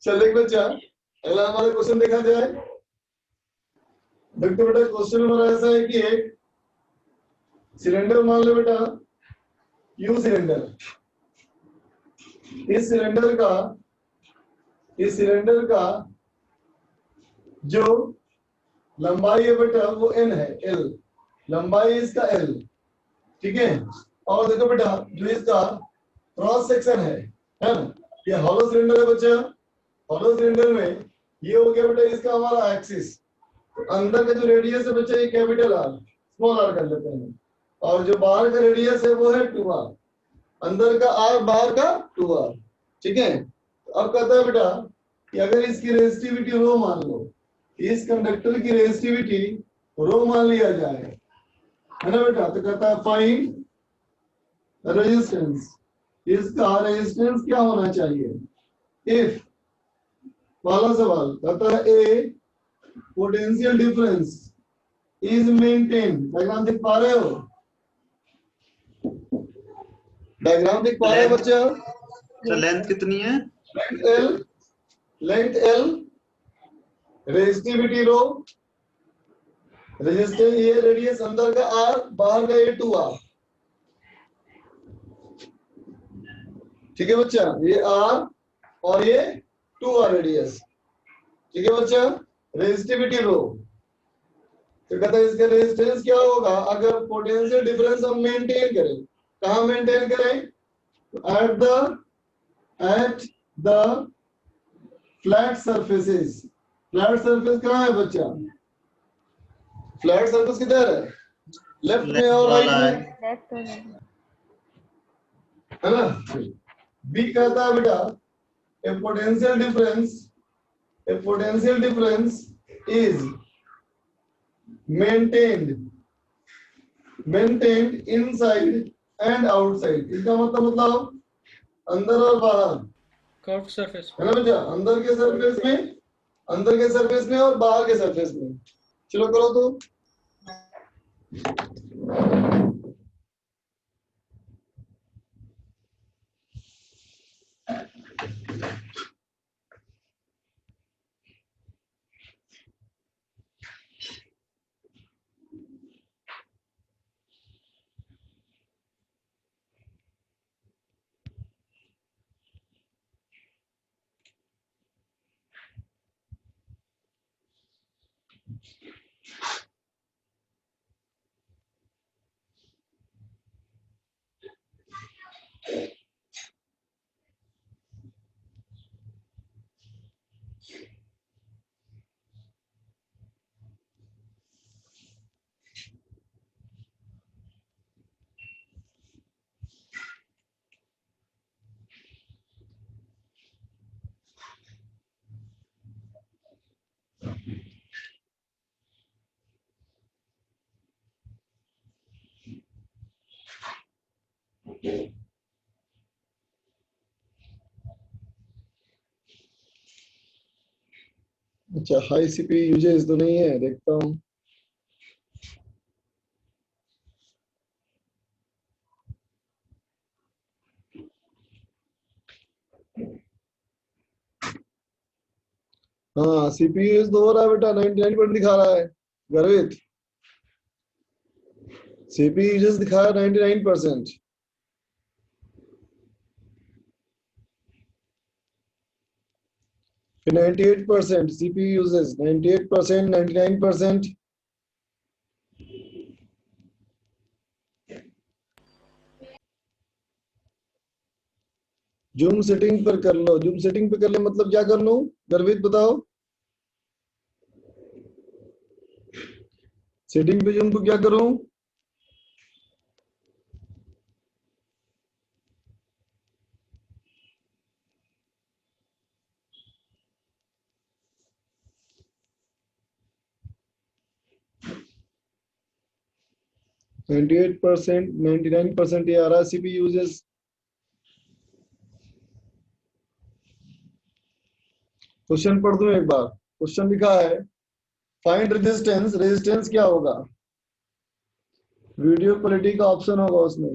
चल एक बच्चा, अगला हमारा क्वेश्चन देखा जाए। देखते बेटा क्वेश्चन हमारा ऐसा है कि एक सिलेंडर मान लो बेटा, यू सिलेंडर। इस सिलेंडर का जो लंबाई है बेटा वो n है, l लंबाई इसका l, ठीक है। और देखो बेटा जो इसका क्रॉस सेक्शन है ना, ये हॉलो सिलेंडर है बच्चा। हॉलो सिलेंडर में ये हो गया बेटा इसका हमारा एक्सिस, अंदर का जो रेडियस है बच्चा ये कैपिटल आर, स्मॉल आर कर लेते हैं, और जो बाहर का रेडियस है वो है 2r, अंदर का r बाहर का 2r, ठीक है। अब कहता है बेटा कि अगर इसकी रेजिस्टिविटी रो मान लो, इस कंडक्टर की रेजिस्टिविटी रो मान लिया जाए, है ना बेटा। तो कहता है फाइंड रेजिस्टेंस, इसका रेजिस्टेंस क्या होना चाहिए इफ, पहला सवाल कहता है A potential difference is maintain. Diagram देख पा रहे हो, डायग्राम देख पा रहे हो बच्चा। तो लेंथ कितनी है? लेंथ L रेजिस्टिविटी रो, रेजिस्टेंस ये रेडियस अंदर का आर, बाहर का ये 2r। ठीक है बच्चा, ये r और ये 2r रेडियस। ठीक है बच्चा, रेजिस्टिविटी रो। तो कहता है इसका रेजिस्टेंस क्या होगा अगर पोटेंशियल डिफरेंस हम मेंटेन करें। कहाँ मेंटेन करें? At the flat surfaces. Flat surface कहाँ है बच्चा? फ्लैट सरफेस किधर है? लेफ्ट में और राइट में, लेफ्ट और राइट। है ना? बी कहता है बेटा A potential difference is maintained inside and outside। इसका मतलब अंदर और बाहर, कर्व सरफेस है ना बेटा? अंदर के सरफेस में और बाहर के सरफेस में। चलो करो तो। अच्छा, हाई सीपी यूजेस तो नहीं है, देखता हूँ। हाँ, सीपीयू यूज तो हो रहा है बेटा, 99% दिखा रहा है गर्वित। सीपीयू यूजेस दिखा रहा है 99%। फिर 98% सीपीयू यूजेस, 98%, 99%। जूम सेटिंग पर कर लो। जूम सेटिंग पे कर ले मतलब क्या कर लूं गर्वित बताओ? सेटिंग पे जूम को क्या करूं? नाइन्टी 98%, 99% ये आ रहा है सीपी यूजेस। क्वेश्चन पढ़ दूं एक बार। क्वेश्चन लिखा है फाइंड रेजिस्टेंस। रेजिस्टेंस क्या होगा? वीडियो क्वालिटी का ऑप्शन होगा उसमें।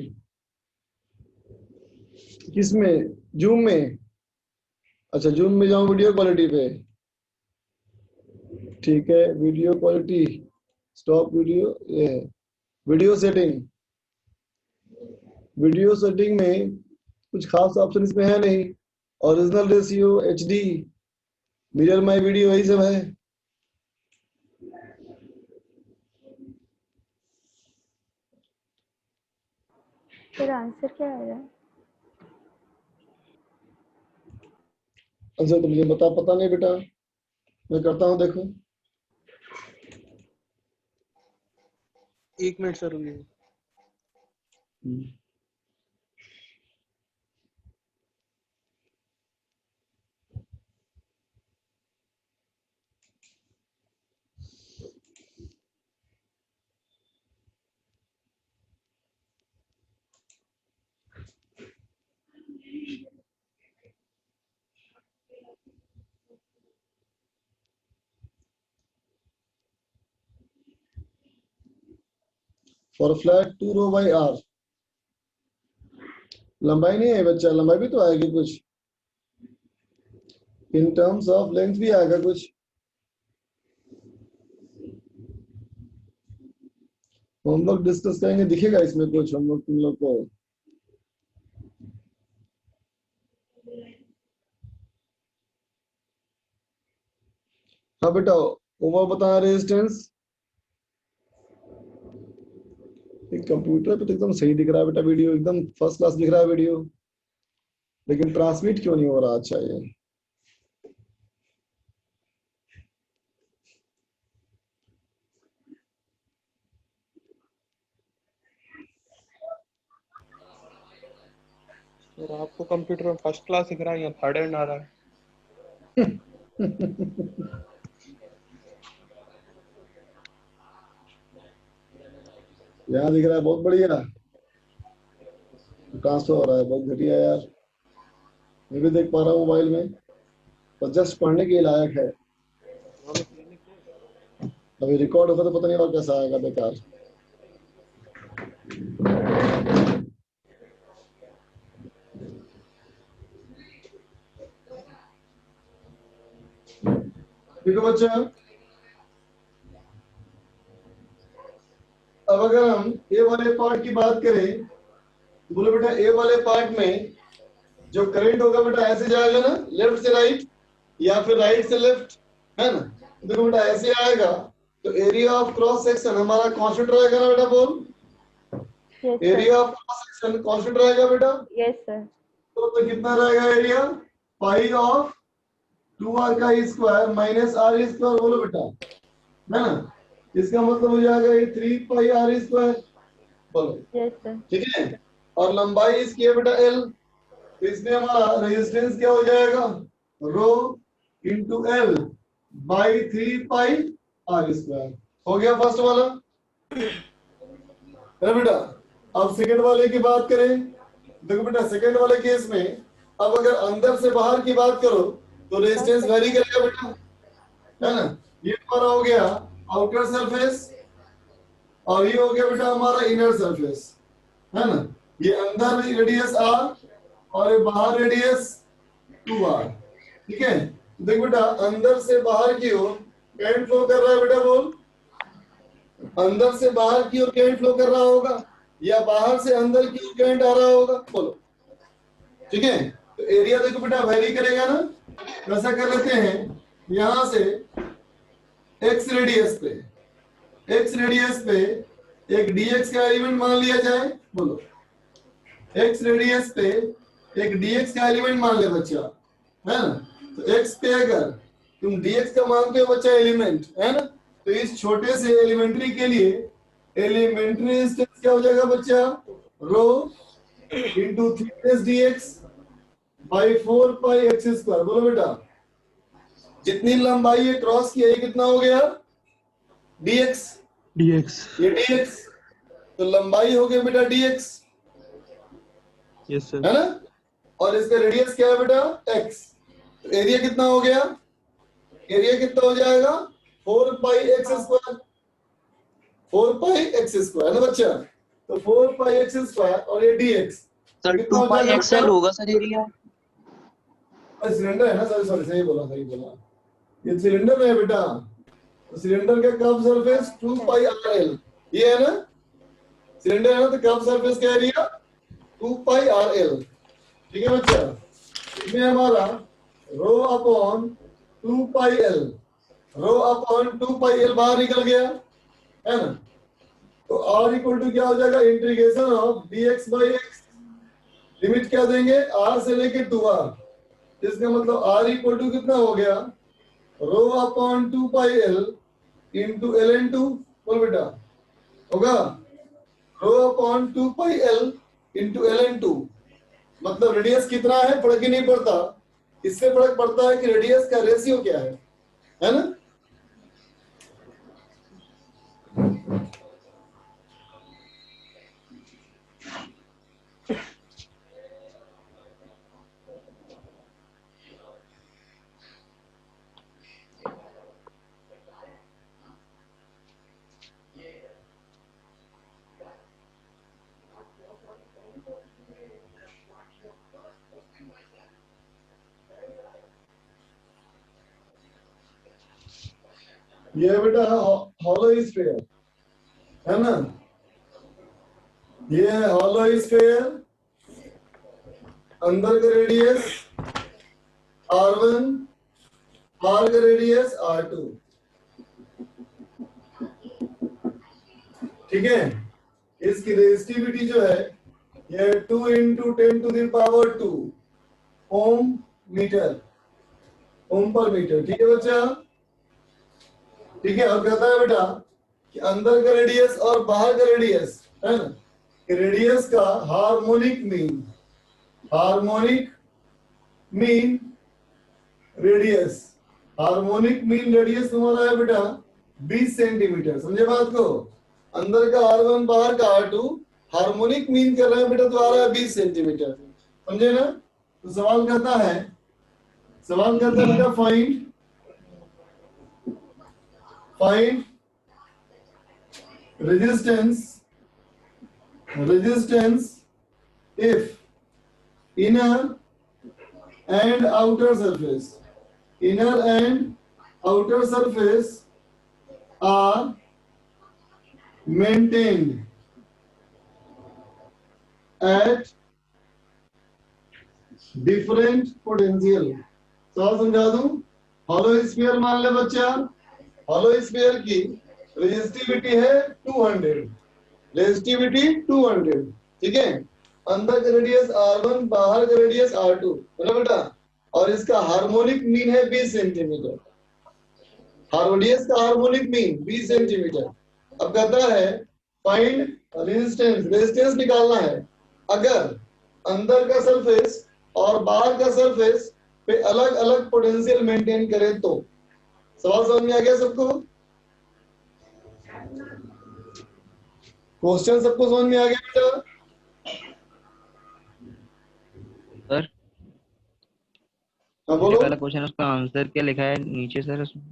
किसमें? जूम में। अच्छा, जूम में जाऊं वीडियो क्वालिटी पे। ठीक है, वीडियो क्वालिटी, स्टॉप वीडियो, ये वीडियो सेटिंग। वीडियो सेटिंग में कुछ खास ऑप्शन इसमें है नहीं। Original ratio, HD, mirror my video, यही सब है। फिर आंसर क्या आएगा? आंसर तो मुझे पता नहीं बेटा, मैं करता हूँ देखो। 1 मिनट सर रुकिए। For flat 2 rho by R. लंबाई नहीं है बच्चा, लंबाई भी तो आएगी कुछ। इन टर्म्स ऑफ लेंथ भी आएगा कुछ। होमवर्क डिस्कस करेंगे, दिखेगा इसमें कुछ होमवर्क तुम लोग को? हाँ बेटा, ओवर बता रेजिस्टेंस। कंप्यूटर पे तो एकदम सही दिख रहा है बेटा, वीडियो एकदम फर्स्ट क्लास दिख रहा है वीडियो, लेकिन ट्रांसमिट क्यों नहीं हो रहा? अच्छा ये और आपको कंप्यूटर में फर्स्ट क्लास दिख रहा है या थर्ड हैंड आ रहा है? यहाँ दिख रहा है बहुत बढ़िया, ट्रांसफर हो रहा है, बहुत घटिया यार। मैं भी देख पा रहा हूँ मोबाइल में, पर जस्ट पढ़ने के लायक है। अभी रिकॉर्ड होगा तो पता नहीं और कैसा आएगा, बेकार। देखो बच्चा, अब अगर हम ए वाले पार्ट की बात करें, बोलो बेटा ए वाले पार्ट में जो करंट होगा बेटा ऐसे जाएगा ना, लेफ्ट से राइट या फिर राइट से लेफ्ट, है ना? देखो बेटा ऐसे आएगा तो एरिया ऑफ क्रॉस सेक्शन हमारा कांस्टेंट रहेगा ना बेटा, बोल। Area of cross section constant रहेगा बेटा? Yes sir. तो कितना रहेगा एरिया? पाई ऑफ 2r का स्क्वायर माइनस r स्क्वायर, बोलो बेटा, है ना? इसका मतलब हो जाएगा ये 3 पाई r स्क्वायर, बोलो। Yes sir. ठीक है, और लंबाई इसकी है बेटा l, तो इसमें हमारा रेजिस्टेंस क्या हो जाएगा? Rho into L by 3 pi r square. हो गया फर्स्ट वाला, है बेटा। अब सेकंड वाले की बात करें, देखो बेटा सेकंड वाले केस में अब अगर अंदर से बाहर की बात करो तो रेजिस्टेंस वेरी करेगा बेटा, है ना? ये हमारा हो गया आउटर सरफेस और ये हो गया बेटा हमारा इनर सरफेस, है ना? ये अंदर रेडियस r और ये बाहर रेडियस 2r। ठीक है, देख बेटा अंदर से बाहर की ओर करंट फ्लो कर रहा है बेटा, बोल। अंदर से बाहर की ओर करंट फ्लो कर रहा होगा या बाहर से अंदर की ओर करंट आ रहा होगा, बोलो। ठीक है, तो एरिया देखो बेटा वेरी करेगा ना। ऐसा कर लेते हैं, यहां से x रेडियस पे एक dx का एलिमेंट मान लिया जाए, बोलो। x रेडियस पे एक dx का एलिमेंट मान ले बच्चा, है ना? तो x पे अगर तुम dx का मानते हो बच्चा एलिमेंट, है ना, तो इस छोटे से एलिमेंट्री के लिए एलिमेंट्री रेजिस्टेंस क्या हो जाएगा बच्चा? Rho into thickness dx by 4 pi x square, बोलो बेटा। जितनी लंबाई ये क्रॉस की है, ये कितना हो गया? dx, ये dx, तो लंबाई हो गया बेटा dx, यस सर। है ना? और इसका रेडियस क्या है बेटा? x। तो एरिया कितना हो गया? एरिया कितना हो जाएगा? 4 pi x square, 4 pi x square ना बच्चा? तो 4 पाई x स्क्वायर और ये dx सर कितना 2 हो पाई जाएगा? एक्सएल होगा सर एरिया। सिलेंडर है ना, सॉरी सही बोला, ये सिलेंडर है बेटा। तो सिलेंडर का कर्व सरफेस 2 पाई rl, ये है ना? सिलेंडर है ना, तो कर्व सरफेस का एरिया 2 पाई rl। ठीक है बच्चा, इसमें हमारा रो अपॉन 2 पाई l, रो अपॉन 2 पाई l बाहर निकल गया, है ना? तो r इक्वल टू क्या हो जाएगा? Integration of dx by x। Limit क्या देंगे? r से लेके 2r, इसका मतलब r इक्वल टू कितना हो गया? रो अपॉन 2 पाई l इंटू ln2, बोल बेटा, होगा रो अपॉन 2 पाई l इंटू ln2। मतलब रेडियस कितना है फर्क ही नहीं पड़ता, इससे फर्क पड़ता है कि रेडियस का रेशियो क्या है ना? ये बेटा हॉलो स्फीयर है ना? ये है हॉलो स्फीयर, अंदर का रेडियस r1, बाहर का रेडियस r2। ठीक है, इसकी रेजिस्टिविटी जो है ये 2 × 10⁻², ओम मीटर, ओम पर मीटर। ठीक है बच्चा, ठीक है। अब कहता है बेटा कि अंदर का रेडियस और बाहर का रेडियस है ना, रेडियस का harmonic mean, harmonic mean radius, harmonic mean radius तुम्हारा है बेटा 20 सेंटीमीटर। समझे बात को? अंदर का r1 बाहर का r2, हार्मोनिक मीन कर रहे हैं बेटा तो आ रहा है 20 सेंटीमीटर। समझे ना? तो सवाल कहता है बेटा find resistance if inner and outer surface are maintained at different potential। सवाल समझा दूं? हॉलो स्फीयर मान ले बच्चा, हॉलो स्फीयर की रेजिस्टिविटी है 200, रेजिस्टिविटी 200। ठीक है, अंदर का रेडियस r1, बाहर का रेडियस r2 है ना बेटा, और इसका हार्मोनिक मीन है 20 सेंटीमीटर। रेडियस का हार्मोनिक मीन 20 सेंटीमीटर। अब कहता है फाइंड रेजिस्टेंस, रेजिस्टेंस निकालना है अगर अंदर का सरफेस और बाहर का सरफेस पे अलग अलग पोटेंशियल मेंटेन करें तो। सवाल समझ में आ गया सबको? क्वेश्चन सबको समझ में आ गया बेटा? सर हाँ बोलो। पहला क्वेश्चन उसका आंसर क्या लिखा है नीचे सर उसमें?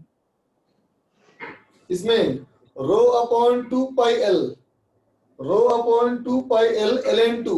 इसमें rho upon 2 pi L, rho upon 2 pi L ln2।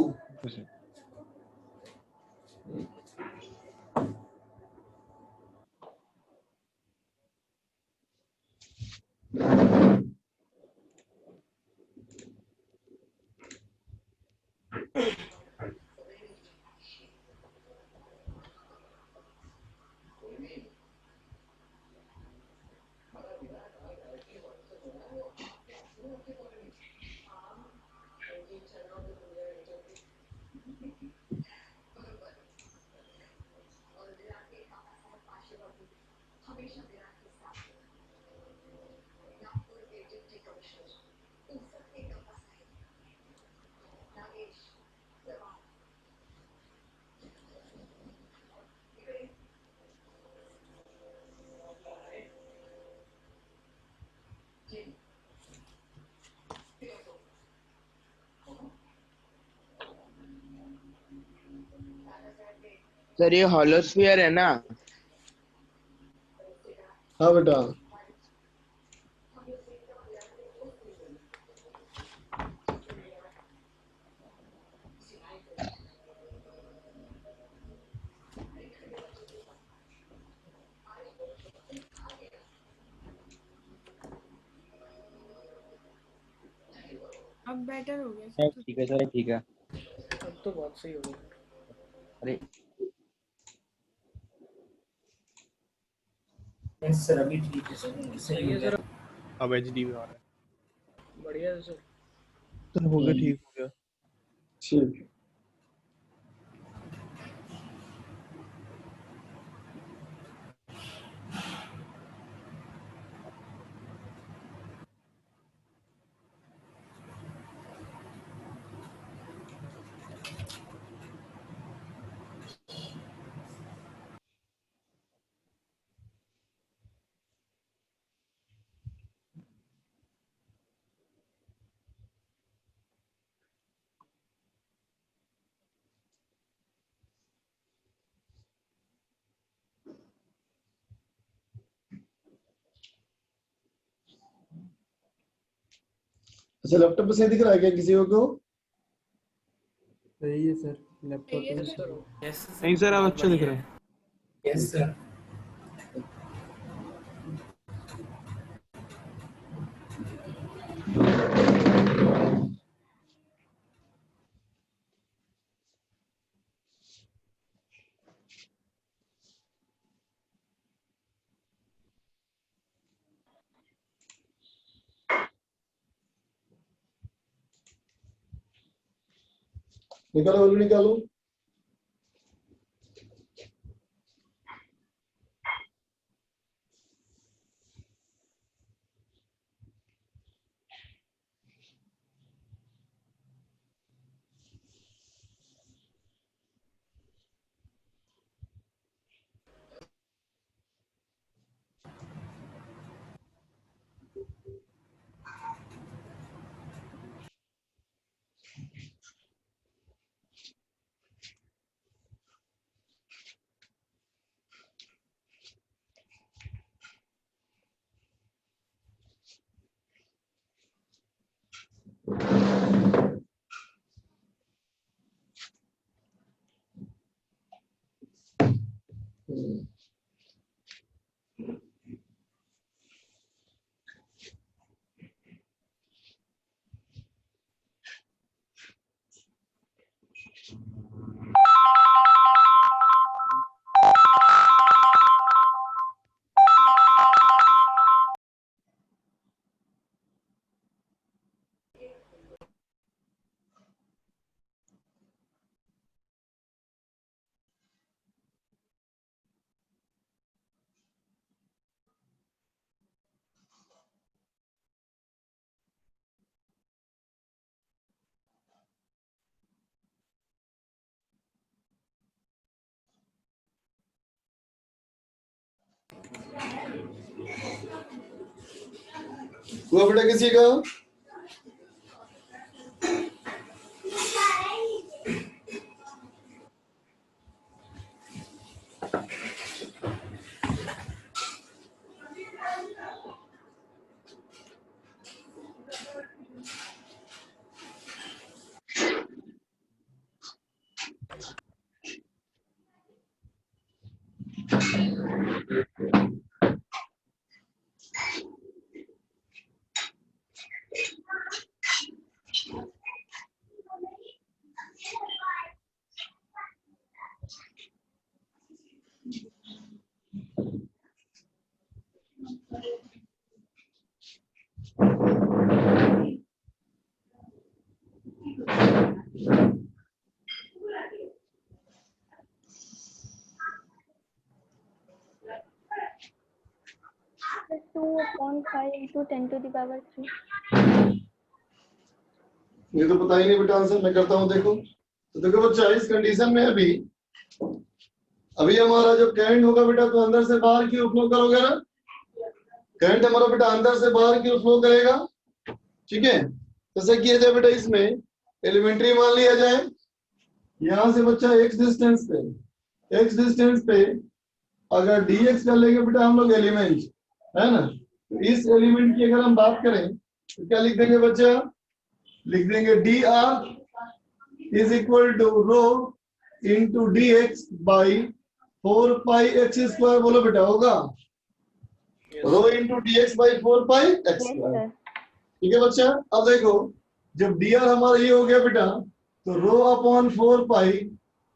Sir ये हॉलो स्फीयर है ना? हाँ बेटा, अब बेटर हो गया सब। ठीक है सर, ठीक है। अब तो बहुत सही हो गया। अरे यस सर, अभी ठीक है सर, सही है सर। अब एचडी में आ रहा है। बढ़िया है सर। सर हो गया, ठीक हो गया। ठीक है। अच्छा, लैपटॉप पे सही दिख रहा है क्या किसी को? सही है सर, लैपटॉप सही है पे सर। यस सर, नहीं सर, अब अच्छा दिख रहा है। Yes sir. निकालो वैल्यू निकालो। हुआ बेटा किसी का? Two upon 5 into 10 to the power 3. ये तो पता ही नहीं बेटा आंसर, मैं करता हूँ देखो। तो देखो बच्चा इस कंडीशन में अभी हमारा जो करंट होगा बेटा तो अंदर से बाहर की ओर फ्लो करोगे ना, करंट हमारा बेटा अंदर से बाहर की ओर फ्लो करेगा, ठीक है। जैसे किया जाए बेटा इसमें एलिमेंट्री मान लिया जाए, यहां से बच्चा x डिस्टेंस पे अगर dx कर लेंगे बेटा हम लोग एलिमेंट, है ना। तो इस एलिमेंट की अगर हम बात करें तो क्या लिख देंगे बच्चा, लिख देंगे dr is equal to rho into dx by 4 pi x square. बोलो बेटा होगा rho into dx by 4 pi x square, ठीक है बच्चा। अब देखो जब dr हमारा ये हो गया बेटा तो रो upon 4 pi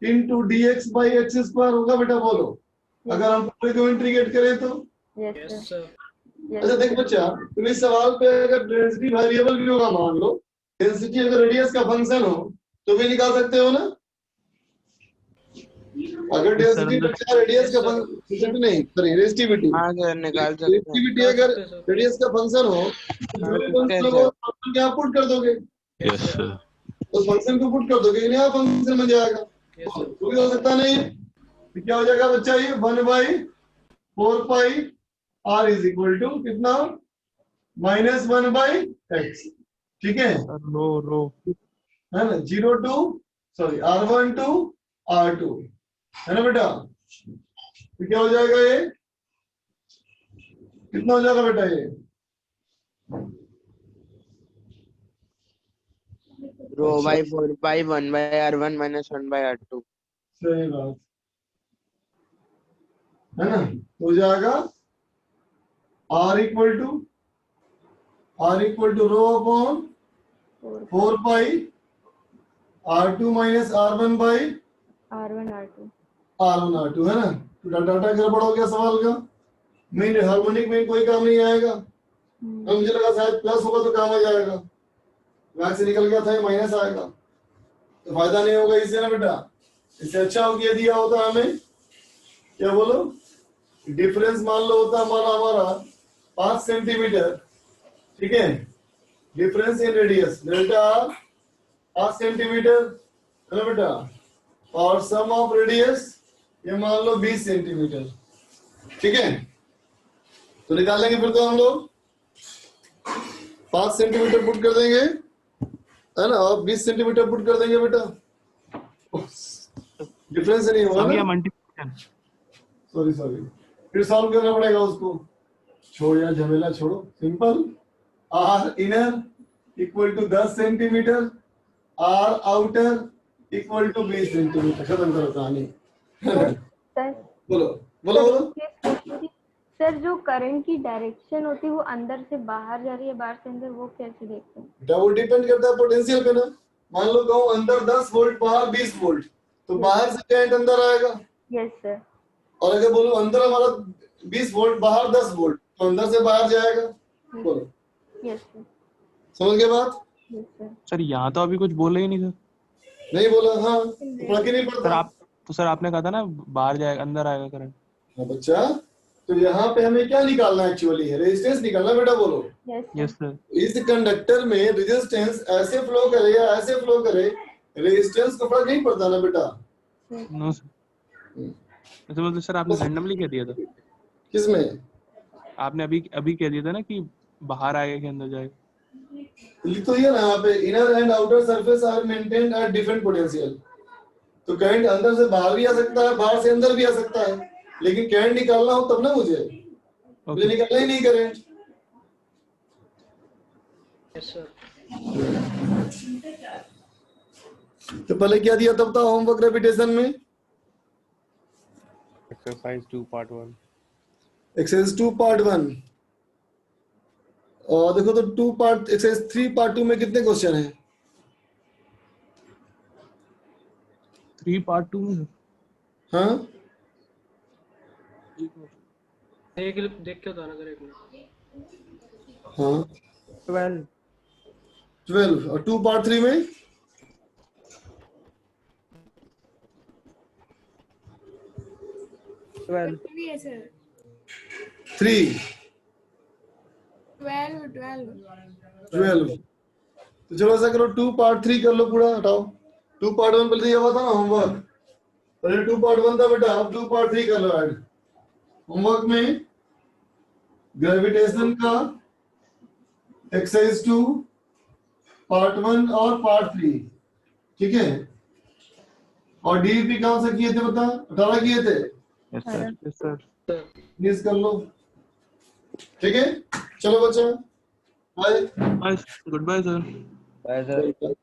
into dx by x square होगा बेटा। बोलो अगर हम पूरे को इंटीग्रेट करें तो। Yes sir. अच्छा देख बच्चा, तुम इस सवाल पे अगर डेंसिटी वेरिएबल भी होगा, मान लो डेंसिटी अगर रेडियस का फंक्शन हो तो भी निकाल सकते हो ना। अगर डेंसिटी बच्चा रेडियस का फंक्शन नहीं, सॉरी रेजिस्टिविटी, हाँ सर निकाल सकते हैं। रेजिस्टिविटी अगर रेडियस का फंक्शन हो तो जो भी फंक्शन हो फंक्शन यहाँ पुट कर दोगे, यस सर। उस फंक्शन को पुट कर दोगे, यहाँ फंक्शन बन जाएगा। तो भी हो सकता नहीं है, तो क्या हो जाएगा बच्चा ये 1/4 पाई r इज इक्वल टू कितना, -1/x, ठीक है। रो है ना, 0 to sorry r1 to r2, है ना बेटा। तो क्या हो जाएगा ये, कितना हो जाएगा बेटा ये, रो by 4 pi 1/r1 minus 1/r2। सही बात है ना। तो हो जाएगा r equal to rho upon 4 pi r2 minus r1 by R1 R2 R1 R2, है ना। तो डाटा गड़बड़ हो गया सवाल का, मीन हार्मोनिक में कोई काम नहीं आएगा। तो मुझे लगा शायद प्लस होगा तो काम आ जाएगा, मैथ से निकल गया था माइनस आएगा। तो फायदा नहीं होगा इससे ना बेटा। इससे अच्छा हो गया दिया होता हमें, क्या बोलो, डिफरेंस मान लो होता हमारा 5 सेंटीमीटर, ठीक है, difference in radius delta R 5 centimetre है ना बेटा, और सम ऑफ रेडियस ये मान लो 20 सेंटीमीटर, ठीक है। तो निकाल लेंगे फिर तो हम लोग 5 सेंटीमीटर पुट कर देंगे है ना, और 20 सेंटीमीटर पुट कर देंगे बेटा, डिफरेंस नहीं होगा ना, मल्टीप्लिकेशन। सॉरी फिर सॉल्व करना पड़ेगा उसको, छोड़ यार झमेला छोड़ो, simple. R inner equal to 10 centimetre, R outer equal to 20 centimetre, खत्म करो कहानी। बोलो बोलो बोलो। सर जो करंट की डायरेक्शन होती है वो अंदर से बाहर जा रही है बाहर से अंदर, वो कैसे देखते हैं? बेटा वो डिपेंड करता है पोटेंशियल पे ना। मान लो कहूँ अंदर 10 वोल्ट बाहर 20 वोल्ट, तो बाहर से करंट अंदर आएगा। Yes sir. और अगर बोलो अंदर हमारा 20 वोल्ट बाहर 10 वोल्ट, तो अंदर से बाहर जाएगा। बोलो। Yes sir. समझ गए बात? Yes sir. सर यहाँ तो अभी कुछ बोले ही नहीं सर। नहीं बोला, हाँ फर्क ही नहीं पड़ता। सर आपने कहा था ना बाहर जाएगा अंदर आएगा करंट। हाँ बच्चा, तो यहाँ पे हमें क्या निकालना एक्चुअली है, रेजिस्टेंस निकालना बेटा। बोलो यस सर। इस कंडक्टर में रेजिस्टेंस ऐसे फ्लो करे या ऐसे फ्लो करे, रेजिस्टेंस का फर्क नहीं पड़ता ना बेटा। No sir. तो मतलब सर आपने रैंडमली कह दिया था। किसमें? आपने अभी कह दिया था ना कि बाहर आएगा कि अंदर जाएगा। लिख तो दिया ना यहाँ पे, inner and outer surface are maintained at different potential. तो करंट अंदर से बाहर भी आ सकता है, बाहर से अंदर भी आ सकता है, लेकिन करंट निकालना हो तब ना मुझे निकालना ही नहीं करंट। Yes sir. तो पहले क्या दिया तब था होमवर्क रेपिटेशन में? Exercise 2 part 1। Exercise 2 part 1। और देखो तो 2 पार्ट एक्सरसाइज 3 पार्ट 2 में कितने क्वेश्चन हैं? 3 पार्ट 2 में हाँ एक देख के बताना कर एक मिनट। हाँ 12 और 2 पार्ट 3 में 12 भी है सर। 3 12 तो चलो ऐसा करो 2 पार्ट 3 कर लो पूरा, हटाओ। 2 पार्ट 1 पहले दिया हुआ था ना होमवर्क, पहले 2 पार्ट 1 था बेटा, अब 2 पार्ट 3 कर लो ऐड। होमवर्क में ग्रेविटेशन का एक्सरसाइज 2 पार्ट 1 और पार्ट 3, ठीक है। और डीईपी कौन सा किए थे बता? 18 किए थे। Yes sir. Yes sir. Please कर लो, ठीक है। चलो बच्चा, bye. Goodbye sir. Bye sir.